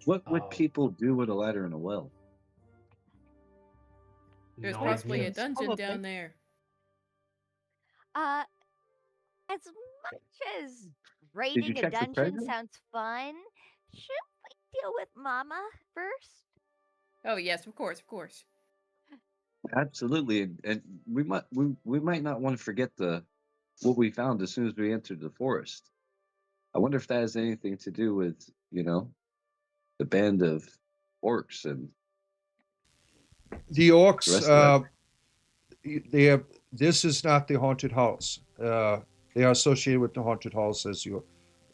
What would Um, people do with a ladder in a well? There's no possibly idea. a dungeon Probably. down there. uh as much as Did you raiding a check for dungeon treasure? sounds fun, should we deal with Mama first? Oh yes, of course, of course. Absolutely, and we might not want to forget the what we found as soon as we entered the forest. I wonder if that has anything to do with the band of orcs and The the orcs, rest of that. they have. This is not the haunted halls. They are associated with the haunted halls, as you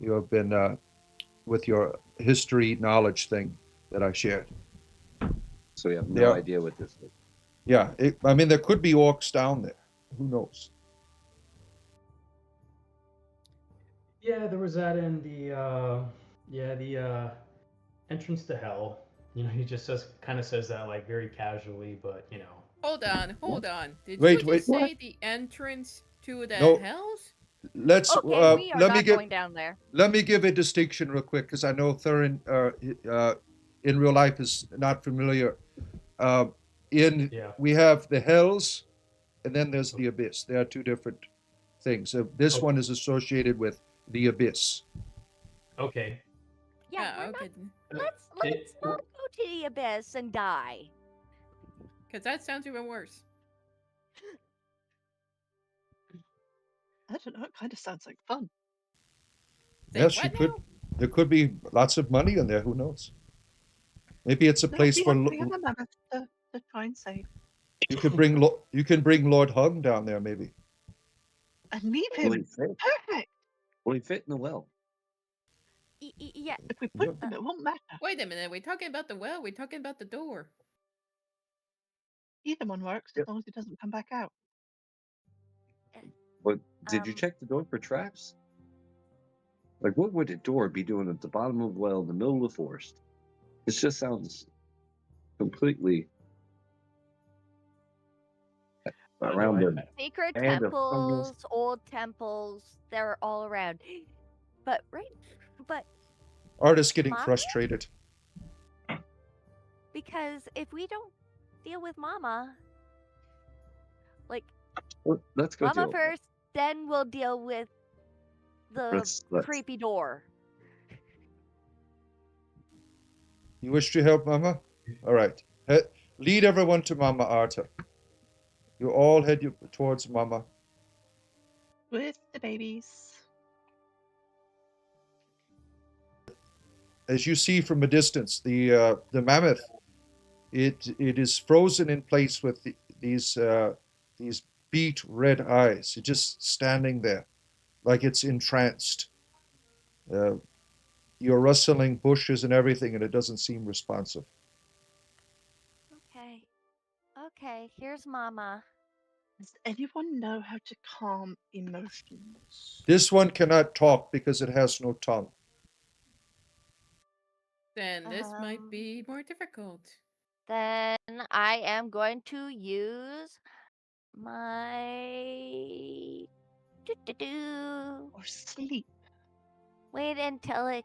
have been with your history knowledge thing that I shared. So we have They no are, idea what this is. yeah. I mean, there could be orcs down there. Who knows? Yeah, there was that in the entrance to hell. He just kind of says that like very casually, but Hold on, What? hold on. Did you Wait, just wait. What? say the entrance to the No, hells? let's Okay, we are let me not give going down there. a distinction real quick because I know Thurin in real life is not familiar. Uh, in yeah. We have the hells, and then there's the abyss. They are two different things. This Oh, one is associated with the abyss. okay. Yeah, we're Okay. not. Uh, Let's not go to the abyss and die. Because that sounds even worse. I don't know. It kind of sounds like fun. Say Yes, you what could. now? There could be lots of money in there. Who knows? Maybe it's a No, place for. we have a mammoth to try and save. You could bring. You can bring Lord Hung down there. Maybe. And leave Will he him. fit? Perfect. Will he fit in the well? Yeah. If we Yeah. put him, it won't matter. Wait a minute. Are we talking about the well? Are we talking about the door? Either one works as Yep. long as it doesn't come back out. But did you Um, check the door for traps? Like, what would a door be doing at the bottom of a well in the middle of the forest? It just sounds completely I don't know. around the Secret band of fungus. temples, old temples, they're all around. But but Artists getting Mama, frustrated. because if we don't deal with Mama, like Let's go Mama deal with it. first, then we'll deal with the Let's. creepy door. You wish to help Mama? All right. Lead everyone to Mama Arta. You all head towards Mama. With the babies. As you see from a distance, the mammoth, it is frozen in place with these beet red eyes. It's just standing there, like it's entranced. Uh, you're rustling bushes and everything, and it doesn't seem responsive. Okay. Okay, here's Mama. Does anyone know how to calm emotions? This one cannot talk because it has no tongue. Then this might Um, be more difficult. Then I am going to use my do. Or sleep? Wait until it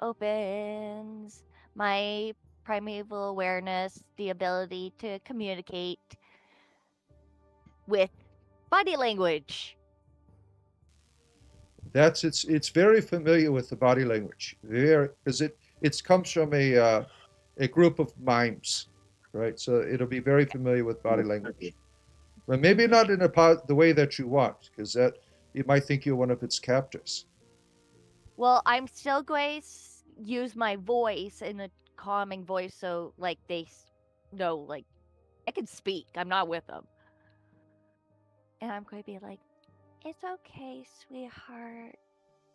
opens. My primeval awareness, the ability to communicate with body language. It's very familiar with the body language, because it comes from a group of mimes, right? So it'll be very familiar with body language, but maybe not in the way that you want, because that you might think you're one of its captors. Well, I'm still going to use my voice in a calming voice, so like they know, like I can speak. I'm not with them, and I'm going to be like, "It's okay, sweetheart.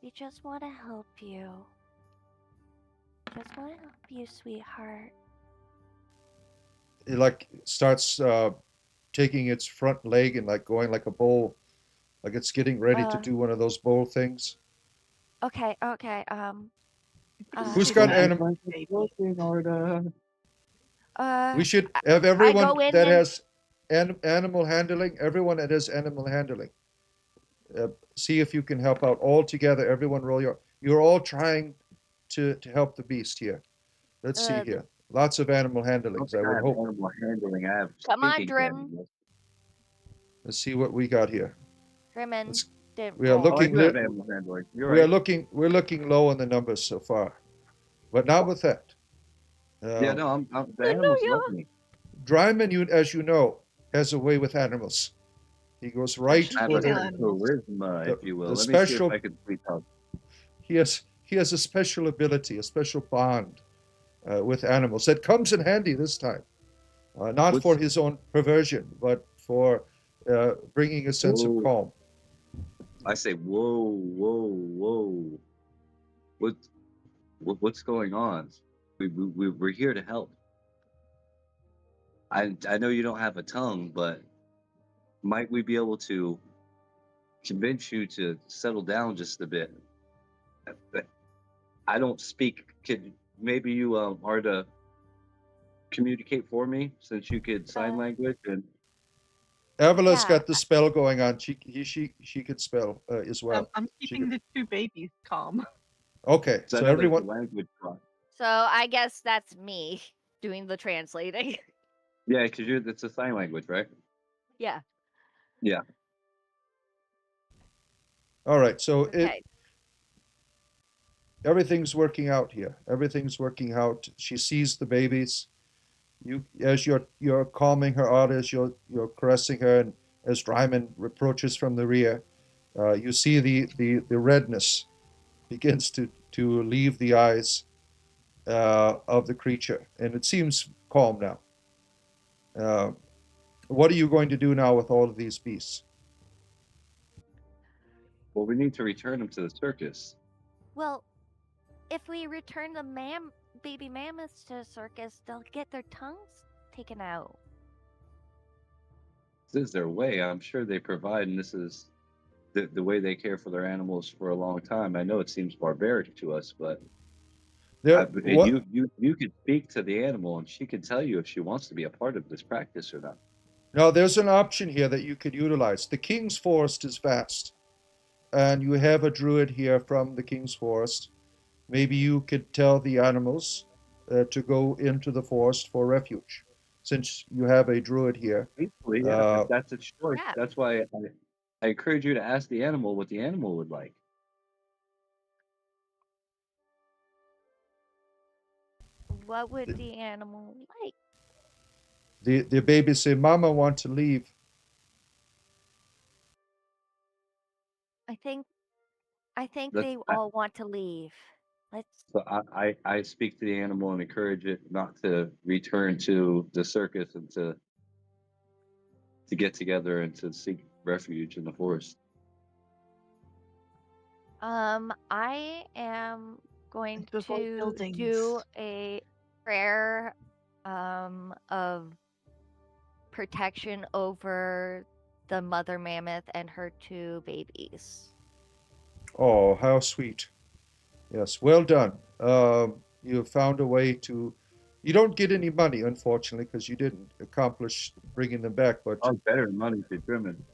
We just want to help you. Just want to help you, sweetheart." It like starts taking its front leg and like going like a bull, like it's getting ready to do one of those bull things. Okay. Who's Say got that, anim? baby. We should I- have I everyone go in that and has animal handling. Everyone that has animal handling. See if you can help out all together. Everyone roll your. You're all trying to help the beast here. Let's see uh, here. Lots of animal I don't handlings. I think I would have hope. animal handling. I have come on, thinking Drim. animals. Let's see what we got here. Drimmin Let's, didn't we are roll. Oh, I looking. do have animal handling. You're We are right. looking. We're looking low on the numbers so far, but not with that. Yeah, no, the animals love me. Dryman, as you know, has a way with animals. He goes right Especially I have for a female animals. charisma, if you will. the Let me see if special. I can sweet talk. He has a special ability, a special bond with animals that comes in handy this time. Not What's- for his own perversion, but for bringing a sense of Whoa. calm. I say, whoa, whoa, whoa. What's going on? We're here to help. I know you don't have a tongue, but might we be able to convince you to settle down just a bit. But I don't speak. Could maybe you are to communicate for me since you could sign language and Avala's Yeah. got the spell going on. She could spell as well. I'm She keeping could. the two babies calm. Okay, so I so know there's a everyone. language part. So I guess that's me doing the translating. Yeah, because it's a sign language, right? Yeah. Yeah. All right, so Okay. everything's working out here. Everything's working out. She sees the babies. You, as you're calming her out, as you're caressing her, and as Dryman approaches from the rear, you see the redness begins to leave the eyes of the creature, and it seems calm now. Uh, what are you going to do now with all of these beasts? Well, we need to return them to the circus. Well, if we return the baby mammoths to the circus, they'll get their tongues taken out. This is their way. I'm sure they provide, and this is the way they care for their animals for a long time. I know it seems barbaric to us, but There, what? you could speak to the animal, and she could tell you if she wants to be a part of this practice or not. Now, there's an option here that you could utilize. The King's Forest is vast, and you have a druid here from the King's Forest. Maybe you could tell the animals to go into the forest for refuge, since you have a druid here. Basically, yeah, Uh, if that's a choice, Yeah. that's why I encourage you to ask the animal what the animal would like. What would the animal like? the babies say, "Mama want to leave." I think That's they all want to leave. Let's so I speak to the animal and encourage it not to return to the circus and to get together and to seek refuge in the forest. I am going And to avoid to buildings. do a prayer of protection over the mother mammoth and her two babies. Oh, how sweet! Yes, well done. You have found a way to. You don't get any money, unfortunately, because you didn't accomplish bringing them back. But Oh, better than money for German.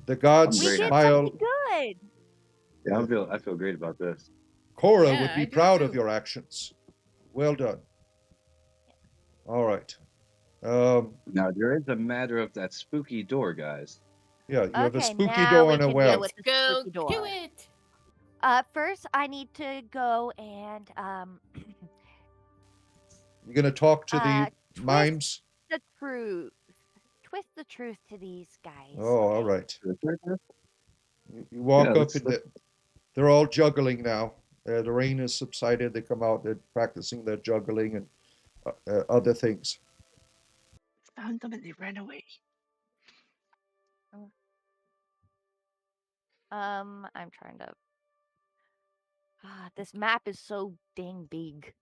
the gods I'm We very did happy. smile. something good. Yeah, I feel great about this. Cora Yeah, would be I do proud of too. your actions. Well done. All right. Um, Now there is a matter of that spooky door, guys. yeah, you have a Okay, spooky now door we and a can deal well. with Let's the go spooky to door. it. First I need to go and You're going to talk to the twist mimes. the truth. Twist the truth to these guys. Oh, all Okay. right. To the circus? You walk Yeah, up and they're all juggling now. The rain has subsided. They come out. They're practicing their juggling and other things. Found them and they ran away. I'm trying to. This map is so dang big.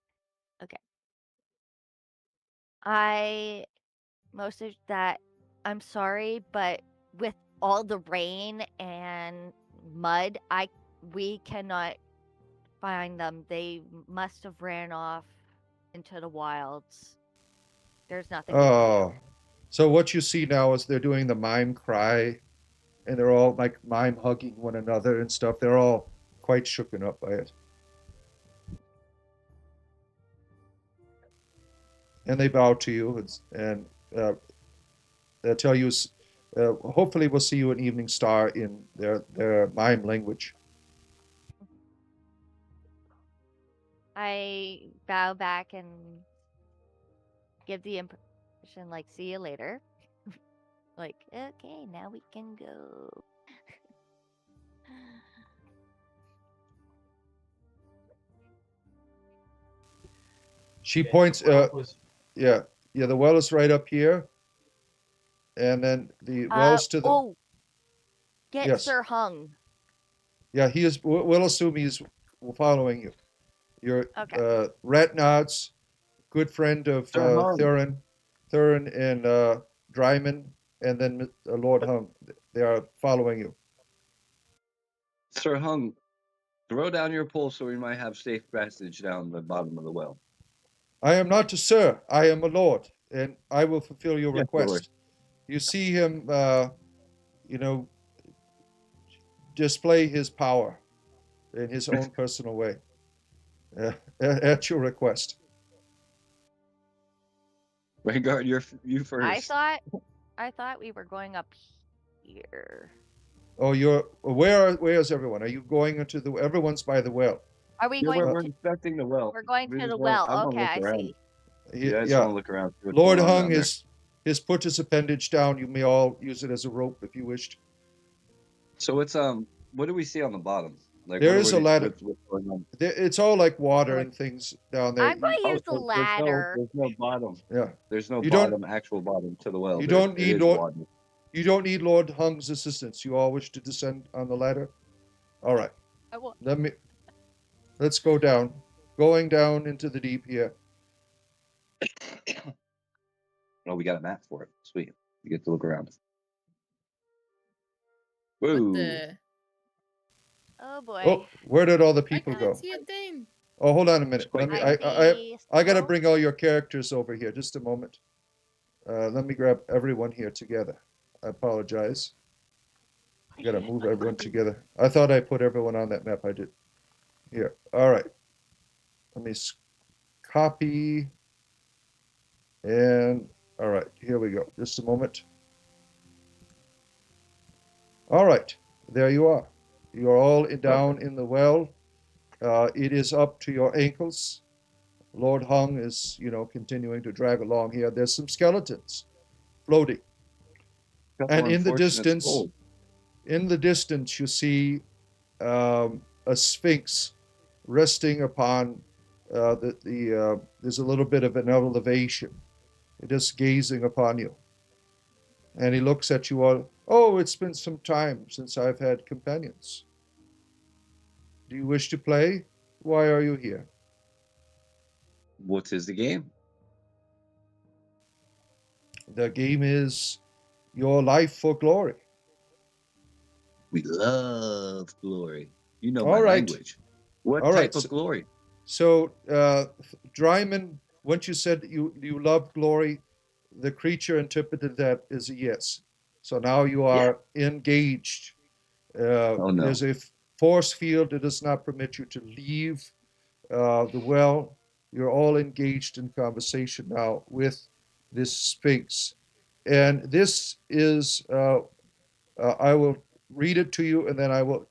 Okay. Most of that. I'm sorry, but with all the rain and mud, we cannot find them. They must have ran off into the wilds. There's nothing we can do. Oh, so what you see now is they're doing the mime cry, and they're all like mime hugging one another and stuff. They're all quite shooken up by it. And they bow to you and they'll tell you, hopefully, we'll see you in Eveningstar in their mime language. I bow back and give the impression like, see you later. Like, okay, now we can go. She Yeah, points, the well was yeah, yeah, the well is right up here, and then the well's to the, Oh, get yes, Sir Hung. yeah, he is, we'll assume he's following you. You're Okay. Ratnod's good friend of Sir Hung. Thurin and Dryman, and then Lord Hung. They are following you. Sir Hung, throw down your pole so we might have safe passage down the bottom of the well. I am not a sir, I am a lord, and I will fulfill your Yes, Lord. request. You see him, you know, display his power in his own personal way at your request. Vanguard, you first. I thought we were going up here. Oh, where is everyone? Are you going into the, everyone's by the well. Are we Yeah, going we're to inspecting the well. we're going We to just the want, well. I want to Okay, look I around. see. Yeah, I just Yeah, want to look around. See what's Lord going on Hung down there. has put his appendage down. You may all use it as a rope if you wished. So it's what do we see on the bottom? Like There what is a ladder. what's going on? It's all like water Like- and things down there. I'm going to use the so ladder. there's no bottom. Yeah, There's no You don't- actual bottom to the well. you There's, don't it need is Lord. water. You don't need Lord Hung's assistance. You all wish to descend on the ladder. All right. I will- Let's go down. Going down into the deep here. Oh, we got a map for it. Sweet. You get to look around. What Whoa. the? Oh boy. Oh, where did all the I people can't go? see a thing. Oh, hold on a minute. It's quite Let me. big. I gotta smoke. bring all your characters over here. Just a moment. Let me grab everyone here together. I apologize. I gotta move everyone together. I thought I put everyone on that map. I did. Here. All right. Let me copy. And all right, here we go. Just a moment. All right, there you are. You are all down in the well. It is up to your ankles. Lord Hung is, continuing to drag along here. There's some skeletons floating. And in the distance, you see a sphinx resting upon there's a little bit of an elevation, just gazing upon you. And he looks at you all. Oh, it's been some time since I've had companions. Do you wish to play? Why are you here? What is the game? The game is your life for glory. We love glory. You know All my right. language. What All type right. of glory? So, Dryman, once you said you love glory, the creature interpreted that as a yes. So now you are engaged. Oh no. There's a force field that does not permit you to leave the well. You're all engaged in conversation now with this Sphinx. And this is, I will read it to you, and then I will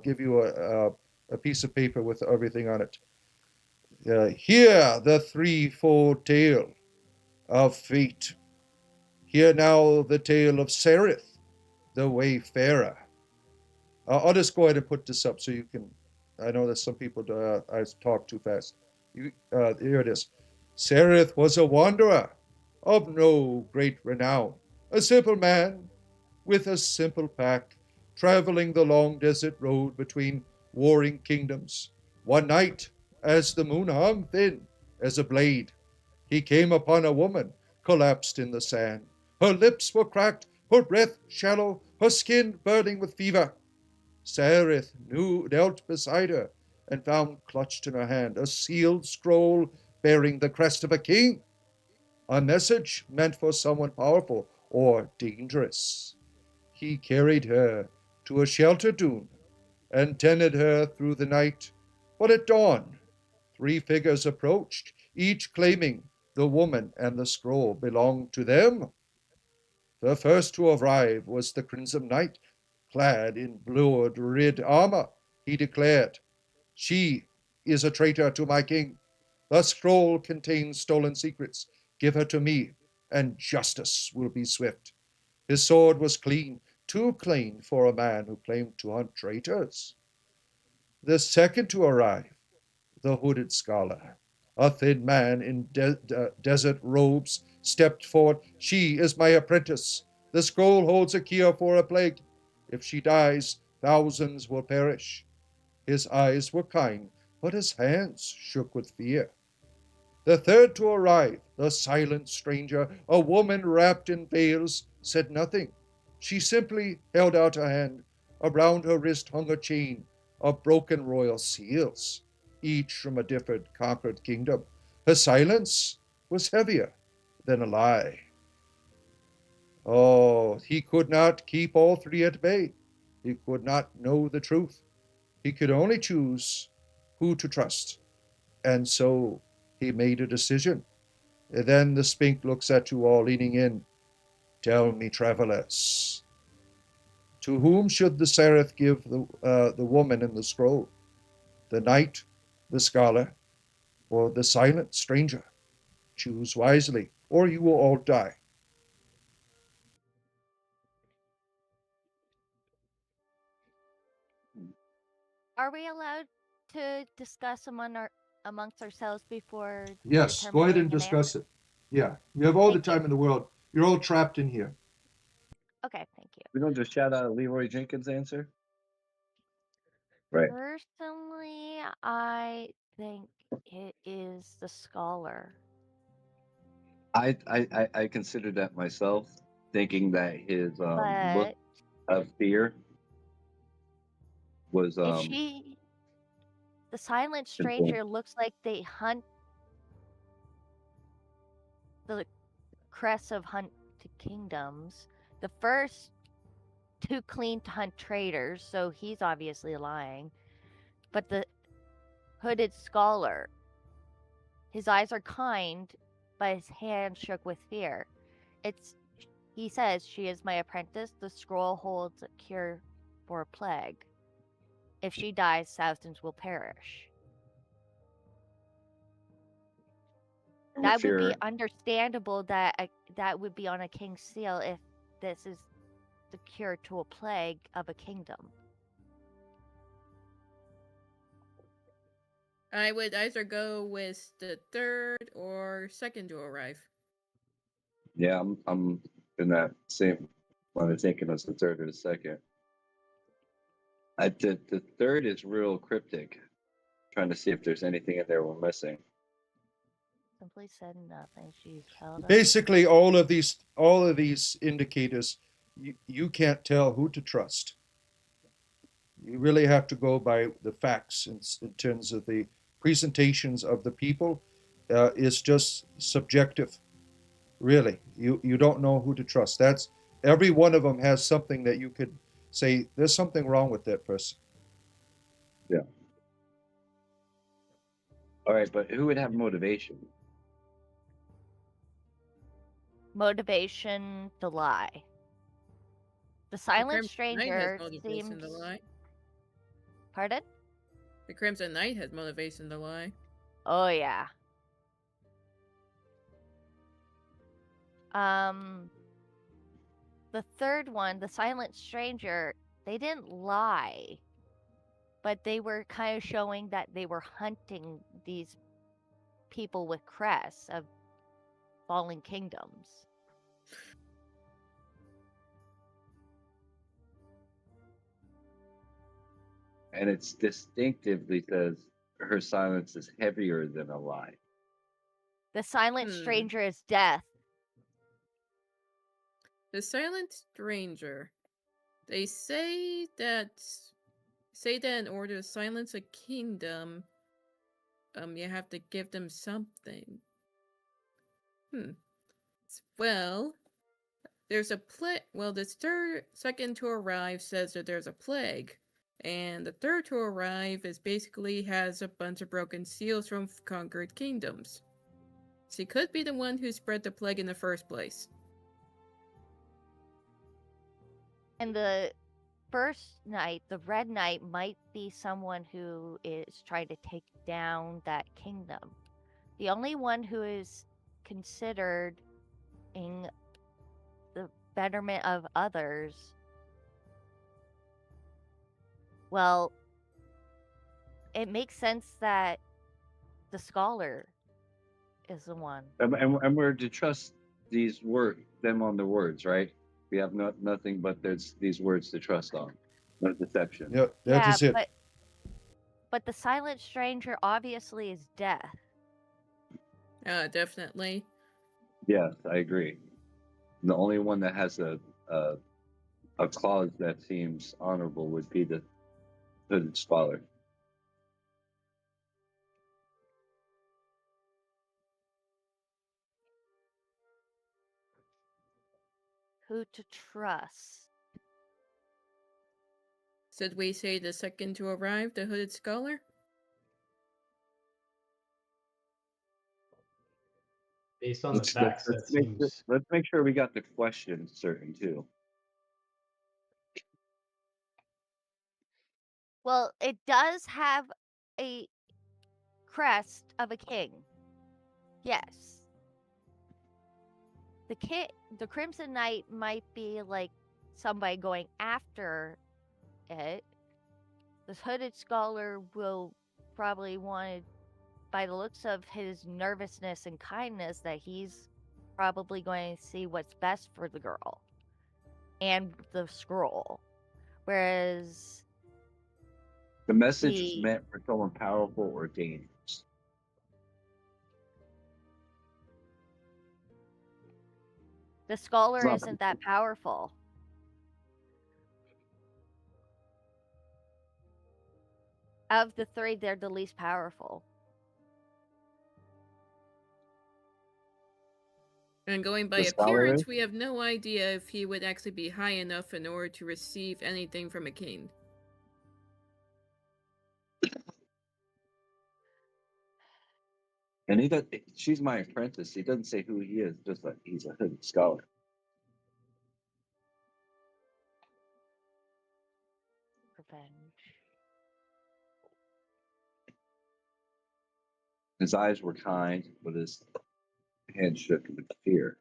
give you a piece of paper with everything on it. Hear the threefold tale of fate. Hear now the tale of Sereth, the wayfarer. I'll just go ahead and put this up so you can. I know that some people I talk too fast. Here it is. Sereth was a wanderer of no great renown, a simple man with a simple pack, traveling the long desert road between warring kingdoms. One night, as the moon hung thin as a blade, he came upon a woman collapsed in the sand. Her lips were cracked, her breath shallow, her skin burning with fever. Sereth knelt beside her and found clutched in her hand a sealed scroll bearing the crest of a king, a message meant for someone powerful or dangerous. He carried her to a shelter dune and tended her through the night. But at dawn, three figures approached, each claiming the woman and the scroll belonged to them. The first to arrive was the Crimson Knight, clad in blue red armor. He declared, "She is a traitor to my king. The scroll contains stolen secrets. Give her to me, and justice will be swift." His sword was clean, too clean for a man who claimed to hunt traitors. The second to arrive, the hooded scholar, a thin man in desert robes, stepped forward. "She is my apprentice. The scroll holds a cure for a plague. If she dies, thousands will perish." His eyes were kind, but his hands shook with fear. The third to arrive, the silent stranger, a woman wrapped in veils, said nothing. She simply held out her hand. Around her wrist hung a chain of broken royal seals, each from a different conquered kingdom. Her silence was heavier than a lie. Oh, he could not keep all three at bay. He could not know the truth. He could only choose who to trust. And so he made a decision. And then the Spink looks at you all, leaning in. Tell me, travelers, to whom should the Seraph give the woman in the scroll? The knight, the scholar, or the silent stranger? Choose wisely, or you will all die. Are we allowed to discuss amongst ourselves before Yes, go ahead determining and an answer? discuss it. Yeah, you have all the Thank you. time in the world. You're all trapped in here. Okay, thank you. We don't just shout out Leroy Jenkins' answer, right? Personally, I think it is the scholar. I considered that myself, thinking that his look But of fear was if the silent control. stranger looks like they hunt the crests of hunt to kingdoms. The first too clean to hunt traitors, so he's obviously lying. But the hooded scholar, his eyes are kind, but his hand shook with fear. He says, "She is my apprentice. The scroll holds a cure for a plague. If she dies, thousands will perish." That would be Fear. understandable that that would be on a king's seal if this is the cure to a plague of a kingdom. I would either go with the third or second to arrive. Yeah, I'm in that same line of thinking as the third or the second. The third is real cryptic. Trying to see if there's anything in there we're missing. Simply said nothing. She's held up. Basically, all of these indicators, you can't tell who to trust. You really have to go by the facts in terms of the presentations of the people. It's just subjective, really. You don't know who to trust. That's every one of them has something that you could say there's something wrong with that person. Yeah. All right, but who would have motivation? Motivation to lie. The The silent Crimson Knight has stranger motivation to seems. lie. Pardon? The Crimson Knight has motivation to lie. Oh yeah. Um, the third one, the silent stranger, they didn't lie, but they were kind of showing that they were hunting these people with crests of fallen kingdoms. And it's distinctive because her silence is heavier than a lie. The silent stranger is death. The Silent Stranger. They say that in order to silence a kingdom, you have to give them something. Well, there's a plague. Well, the second to arrive says that there's a plague, and the third to arrive is basically has a bunch of broken seals from conquered kingdoms. She could be the one who spread the plague in the first place. And the first knight, the red knight, might be someone who is trying to take down that kingdom. The only one who is considered in the betterment of others, well, it makes sense that the scholar is the one. And we're to trust them on the words, right? We have nothing but there's these words to trust on. No deception. Yeah, that is it. But the silent stranger obviously is death. Definitely. Yes, I agree. The only one that has a a clause that seems honorable would be the hooded scholar. Who to trust? Should we say the second to arrive, the hooded scholar? Based on the Let's let's facts, that let's make sure, seems let's make sure we got the question certain too. Well, it does have a crest of a king. Yes. The Crimson Knight might be like somebody going after it. The hooded scholar will probably want, by the looks of his nervousness and kindness, that he's probably going to see what's best for the girl and the scroll. Whereas The message was the meant for someone powerful or dangerous. scholar It's not- isn't that powerful. Of the three, they're the least powerful. And going by The scholar is? appearance, we have no idea if he would actually be high enough in order to receive anything from a king. And she's my apprentice. He doesn't say who he is, just like he's a hooded scholar. Revenge. His eyes were kind, but his hand shook with fear.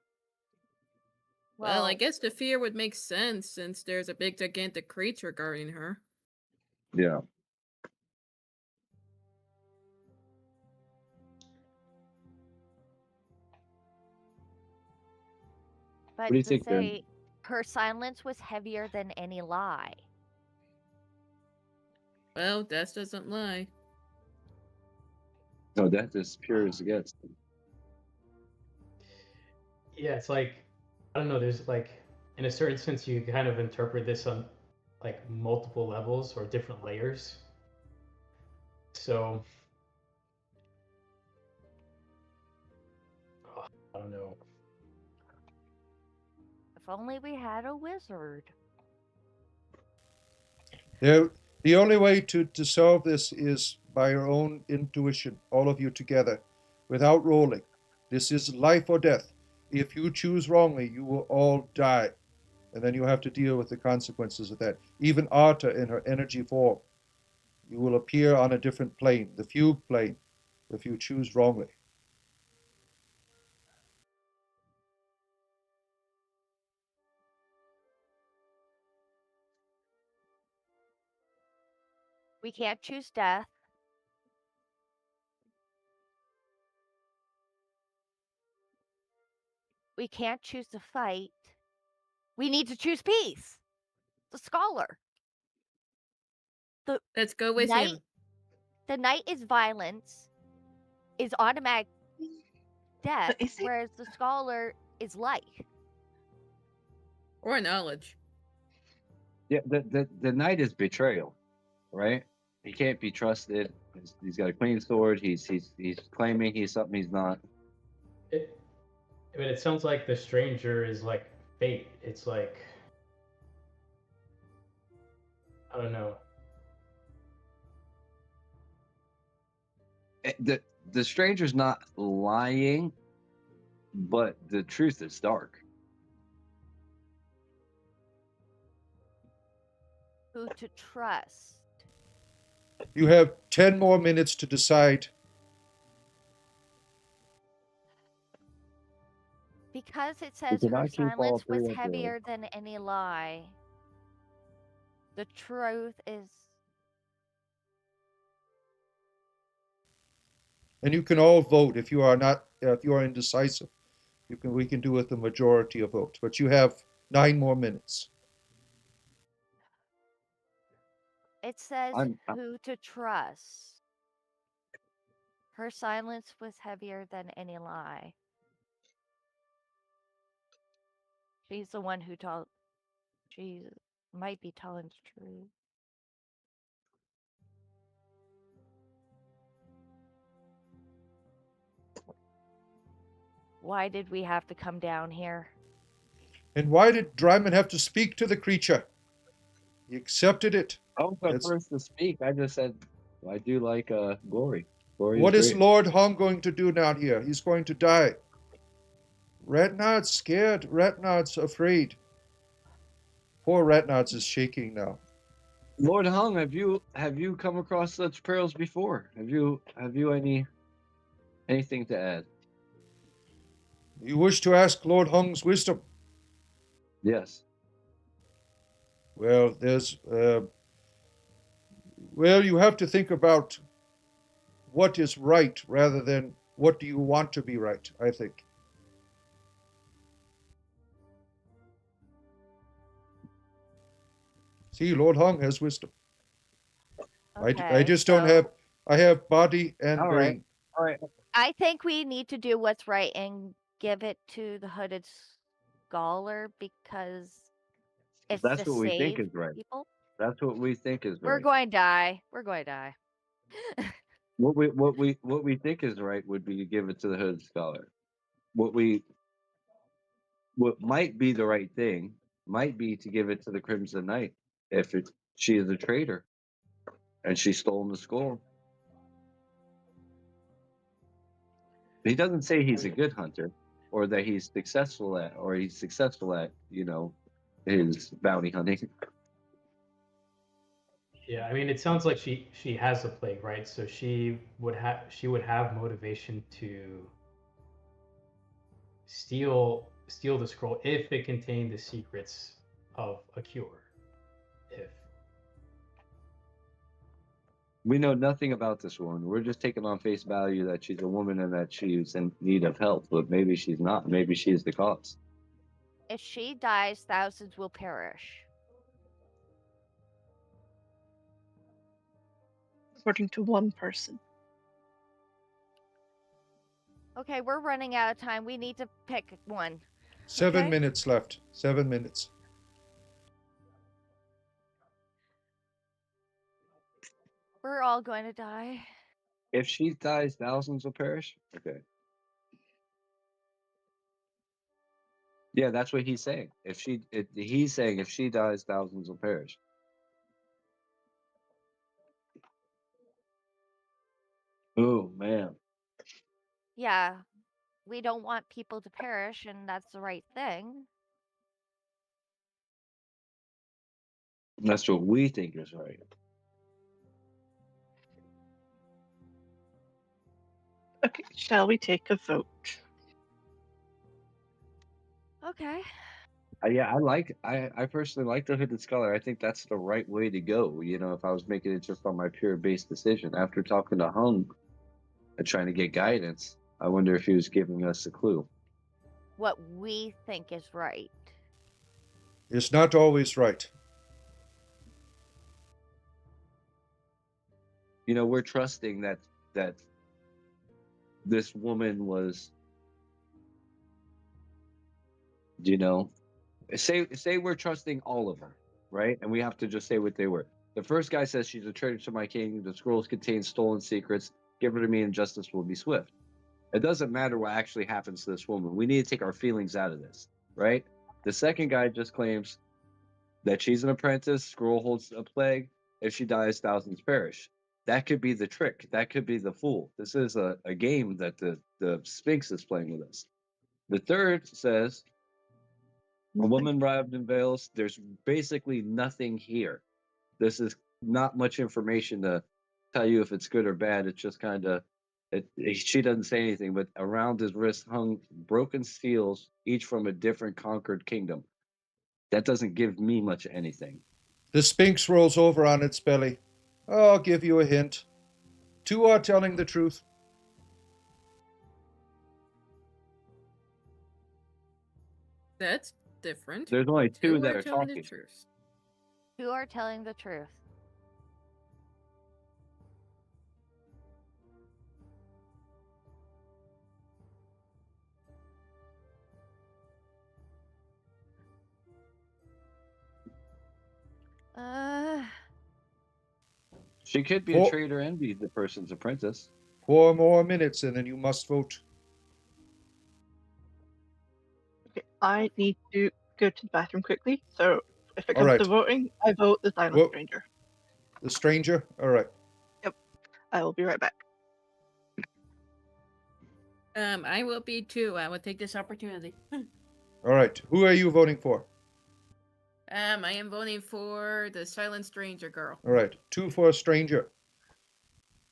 Well, I guess the fear would make sense since there's a big gigantic creature guarding her. Yeah. But What do you to think, Ben? say her silence was heavier than any lie. Well, death doesn't lie. No, that's as pure as it gets. yeah, it's like I don't know. There's like in a certain sense you kind of interpret this on like multiple levels or different layers. So I don't know. If only we had a wizard. The only way to solve this is by your own intuition, all of you together, without rolling. This is life or death. If you choose wrongly, you will all die. And then you have to deal with the consequences of that. Even Arta in her energy form, you will appear on a different plane, the fugue plane, if you choose wrongly. We can't choose death. We can't choose to fight. We need to choose peace. The scholar. The Let's go with knight. him. The knight is violence, is automatic death, But is it? whereas the scholar is life. Or knowledge. Yeah, the knight is betrayal, right? He can't be trusted. He's got a clean sword. He's claiming he's something he's not. I mean, it sounds like the stranger is like fate. It's like I don't know. The stranger's not lying, but the truth is dark. Who to trust. You have 10 more minutes to decide. Because it says Did her I keep all silence three was of the- heavier than any lie. The truth is. And you can all vote if you are not, if you are indecisive. We can do it with the majority of votes, but you have 9 more minutes. It says I'm who to trust. Her silence was heavier than any lie. She's the one who told. She's might be telling the truth. Why did we have to come down here? And why did Dryman have to speak to the creature? He accepted it. I was the It's, first to speak. I just said I do like glory. Glory is what is great. Lord Hung going to do down here? He's going to die. Ratnod's scared. Ratnod's afraid. Poor Ratnod's is shaking now. Lord Hung, have you come across such perils before? Have you anything to add? You wish to ask Lord Hung's wisdom? Yes. Well, well, you have to think about what is right rather than what do you want to be right, I think. See, Lord Hung has wisdom. I Okay, just don't so have, I have body and All right. brain. All right. I think we need to do what's right and give it to the hooded scholar because it's That's to what we think save is right. people. That's what we think is We're right. going to die. We're going to die. What we think is right would be to give it to the hood scholar. What might be the right thing might be to give it to the Crimson Knight if she is a traitor and she's stolen the skull. He doesn't say he's a good hunter or that he's successful at his bounty hunting. Yeah, I mean, it sounds like she has a plague, right? So she would have motivation to steal the scroll if it contained the secrets of a cure. If We know nothing about this woman. We're just taking on face value that she's a woman and that she's in need of help, but maybe she's not. Maybe she's the cause. If she dies, thousands will perish. According to one person. Okay, we're running out of time. We need to pick one. 7 Okay? minutes left. 7 minutes. We're all going to die. If she dies, thousands will perish. Okay. Yeah, that's what he's saying. He's saying if she dies, thousands will perish. Oh man, Yeah, we don't want people to perish, and that's the right thing. that's what we think is right. Okay, shall we take a vote? Okay. Yeah, I personally like the Hooded Scholar. I think that's the right way to go. You know, if I was making it just on my pure base decision after talking to Hung and trying to get guidance, I wonder if he was giving us a clue. What we think is right. It's not always right. You know, we're trusting that this woman was, you know, say we're trusting all of them, right? And we have to just say what they were. The first guy says she's a traitor to my king. The scrolls contain stolen secrets. Give her to me, and justice will be swift. It doesn't matter what actually happens to this woman. We need to take our feelings out of this, right? The second guy just claims that she's an apprentice. Scroll holds a plague. If she dies, thousands perish. That could be the trick. That could be the fool. This is a game that the Sphinx is playing with us. The third says a woman wrapped in veils. There's basically nothing here. This is not much information to tell you if it's good or bad. It's just kind of she doesn't say anything, but around his wrist hung broken seals, each from a different conquered kingdom. That doesn't give me much anything. The Sphinx rolls over on its belly. I'll give you a hint. Two are telling the truth. That's different. There's only two that are are telling the talking. truth. Who are telling the truth? Uh, She could be a Four, traitor and be the person's apprentice. 4 more minutes, and then you must vote. Okay, I need to go to the bathroom quickly. So if it All comes to right. voting, I vote the silent Vote stranger. the stranger. All right. Yep. I will be right back. I will be too. I will take this opportunity. All right. Who are you voting for? I am voting for the silent stranger girl. All right. 2 for a stranger.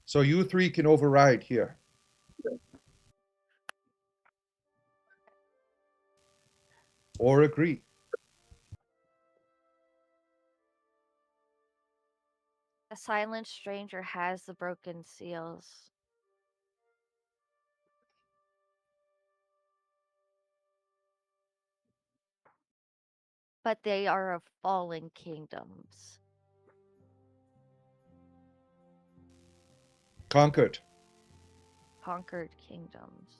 So you 3 can override here. Or agree. a silent stranger has the broken seals. But they are of fallen kingdoms. Conquered. Conquered kingdoms.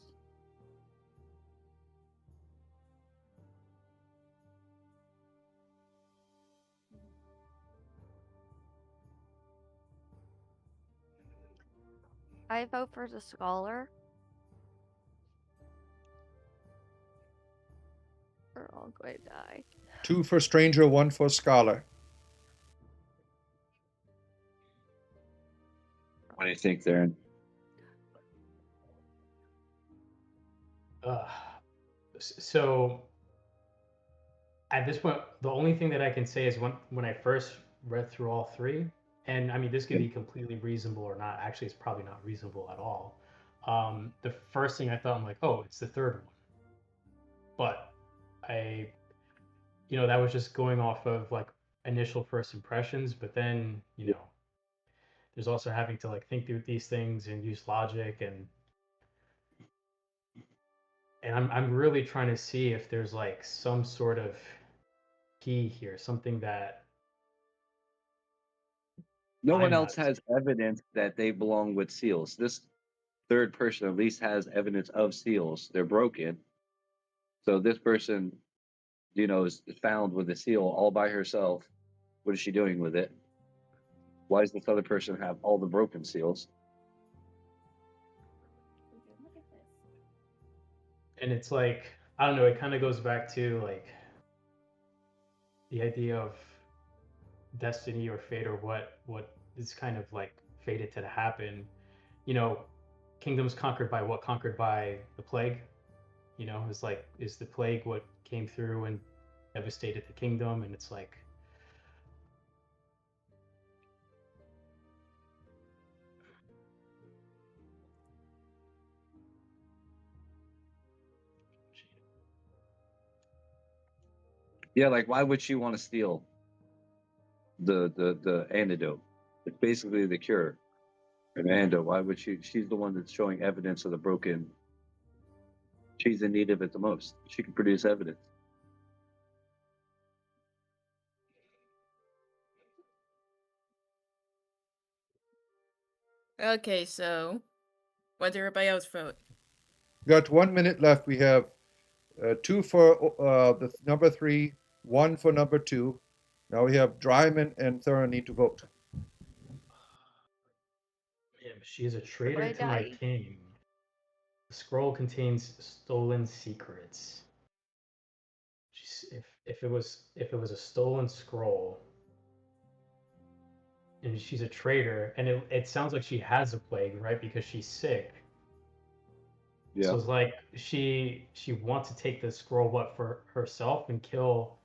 I vote for the scholar. We're all going to die. 2 for stranger, 1 for scholar. What do you think, Darren? So at this point, the only thing that I can say is when I first read through all three, and I mean this could be completely reasonable or not. Actually, it's probably not reasonable at all. The first thing I thought, I'm like, oh, it's the third one. But I, that was just going off of like initial first impressions. But then, there's also having to like think through these things and use logic and I'm really trying to see if there's like some sort of key here, something that No one I'm else not seeing. has evidence that they belong with seals. This third person at least has evidence of seals. They're broken. So this person, is found with a seal all by herself. What is she doing with it? Why does this other person have all the broken seals? And it's like, I don't know, it kind of goes back to like the idea of destiny or fate or what is kind of like fated to happen. You know, kingdoms conquered by what? Conquered by the plague. It's like, is the plague what came through and devastated the kingdom? And it's like, Yeah, like why would she want to steal the antidote? It's basically the cure. An antidote. Why would she? She's the one that's showing evidence of the broken. She's in need of it the most. She can produce evidence. Okay, so what did everybody else vote? Got 1 minute left. We have 2 for the number 3, 1 for number 2. Now we have Dryman and Thurin need to vote. yeah, she is a traitor I to my die. king. The scroll contains stolen secrets. If it was a stolen scroll, and she's a traitor, and it sounds like she has a plague, right? Because she's sick. Yeah. So it's like she wants to take the scroll what for herself and kill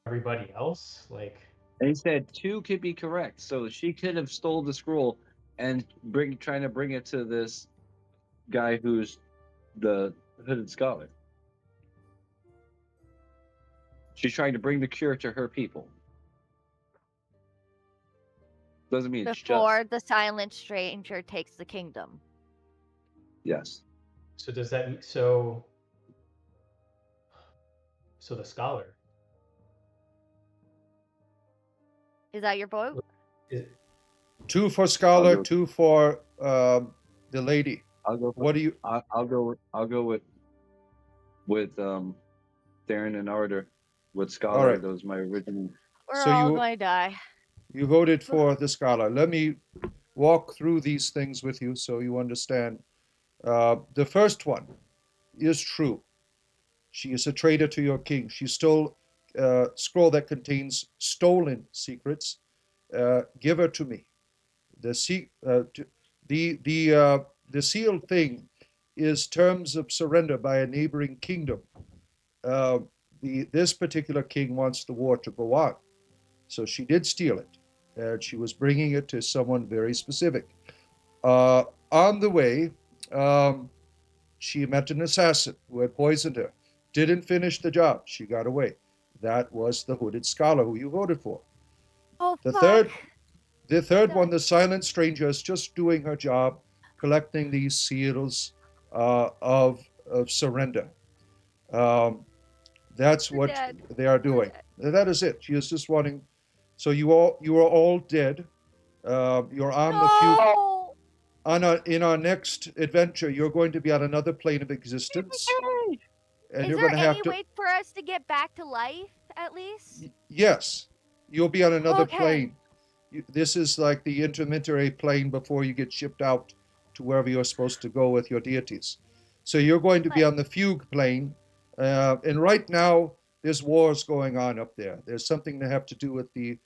everybody else. Like, And he said 2 could be correct. So she could have stole the scroll and trying to bring it to this guy who's the hooded scholar. She's trying to bring the cure to her people. Doesn't mean it's Before just. the silent stranger takes the kingdom. Yes. so does that mean so the scholar Is that your vote? is 2 for I'll scholar, go. 2 for the lady. I'll go. What do you? I'll go. I'll go with Darren and Arter with All Scholar. right. Those are my original We're So all going to die. you voted for the scholar. Let me walk through these things with you so you understand. The first one is true. She is a traitor to your king. She stole a scroll that contains stolen secrets. Give her to me. The the sealed thing is terms of surrender by a neighboring kingdom. Uh, this particular king wants the war to go on, so she did steal it, and she was bringing it to someone very specific. On the way, um, she met an assassin who had poisoned her. Didn't finish the job. She got away. That was the hooded scholar who you voted for. Oh, The fuck. third one, the silent stranger, is just doing her job, collecting these seals of surrender. Um, that's We're what dead. they are We're doing. dead. That is it. She is just wanting. So you are all dead. You're on the few. No! In our next adventure, you're going to be on another plane of existence, Yay! and Is you're there going to have any to. way for us to get back to life, at least? Yes, you'll be on another Okay. plane. This is like the intermediary plane before you get shipped out to wherever you're supposed to go with your deities. So you're going to be on the fugue plane, and right now there's wars going on up there. There's something to have to do with the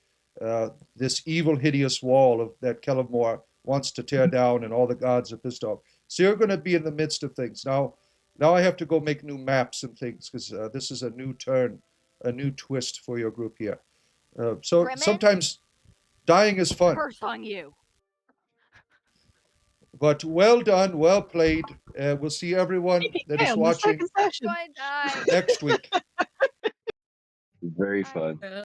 this evil, hideous wall that Kellamore wants to tear down, and all the gods are pissed off. So you're going to be in the midst of things now. Now I have to go make new maps and things because this is a new turn, a new twist for your group here. So Bremen? sometimes dying is fun, Curse on you. but well done, well played. We'll see everyone that is Damn, the watching second session. Going to die. next week. Very All right. fun.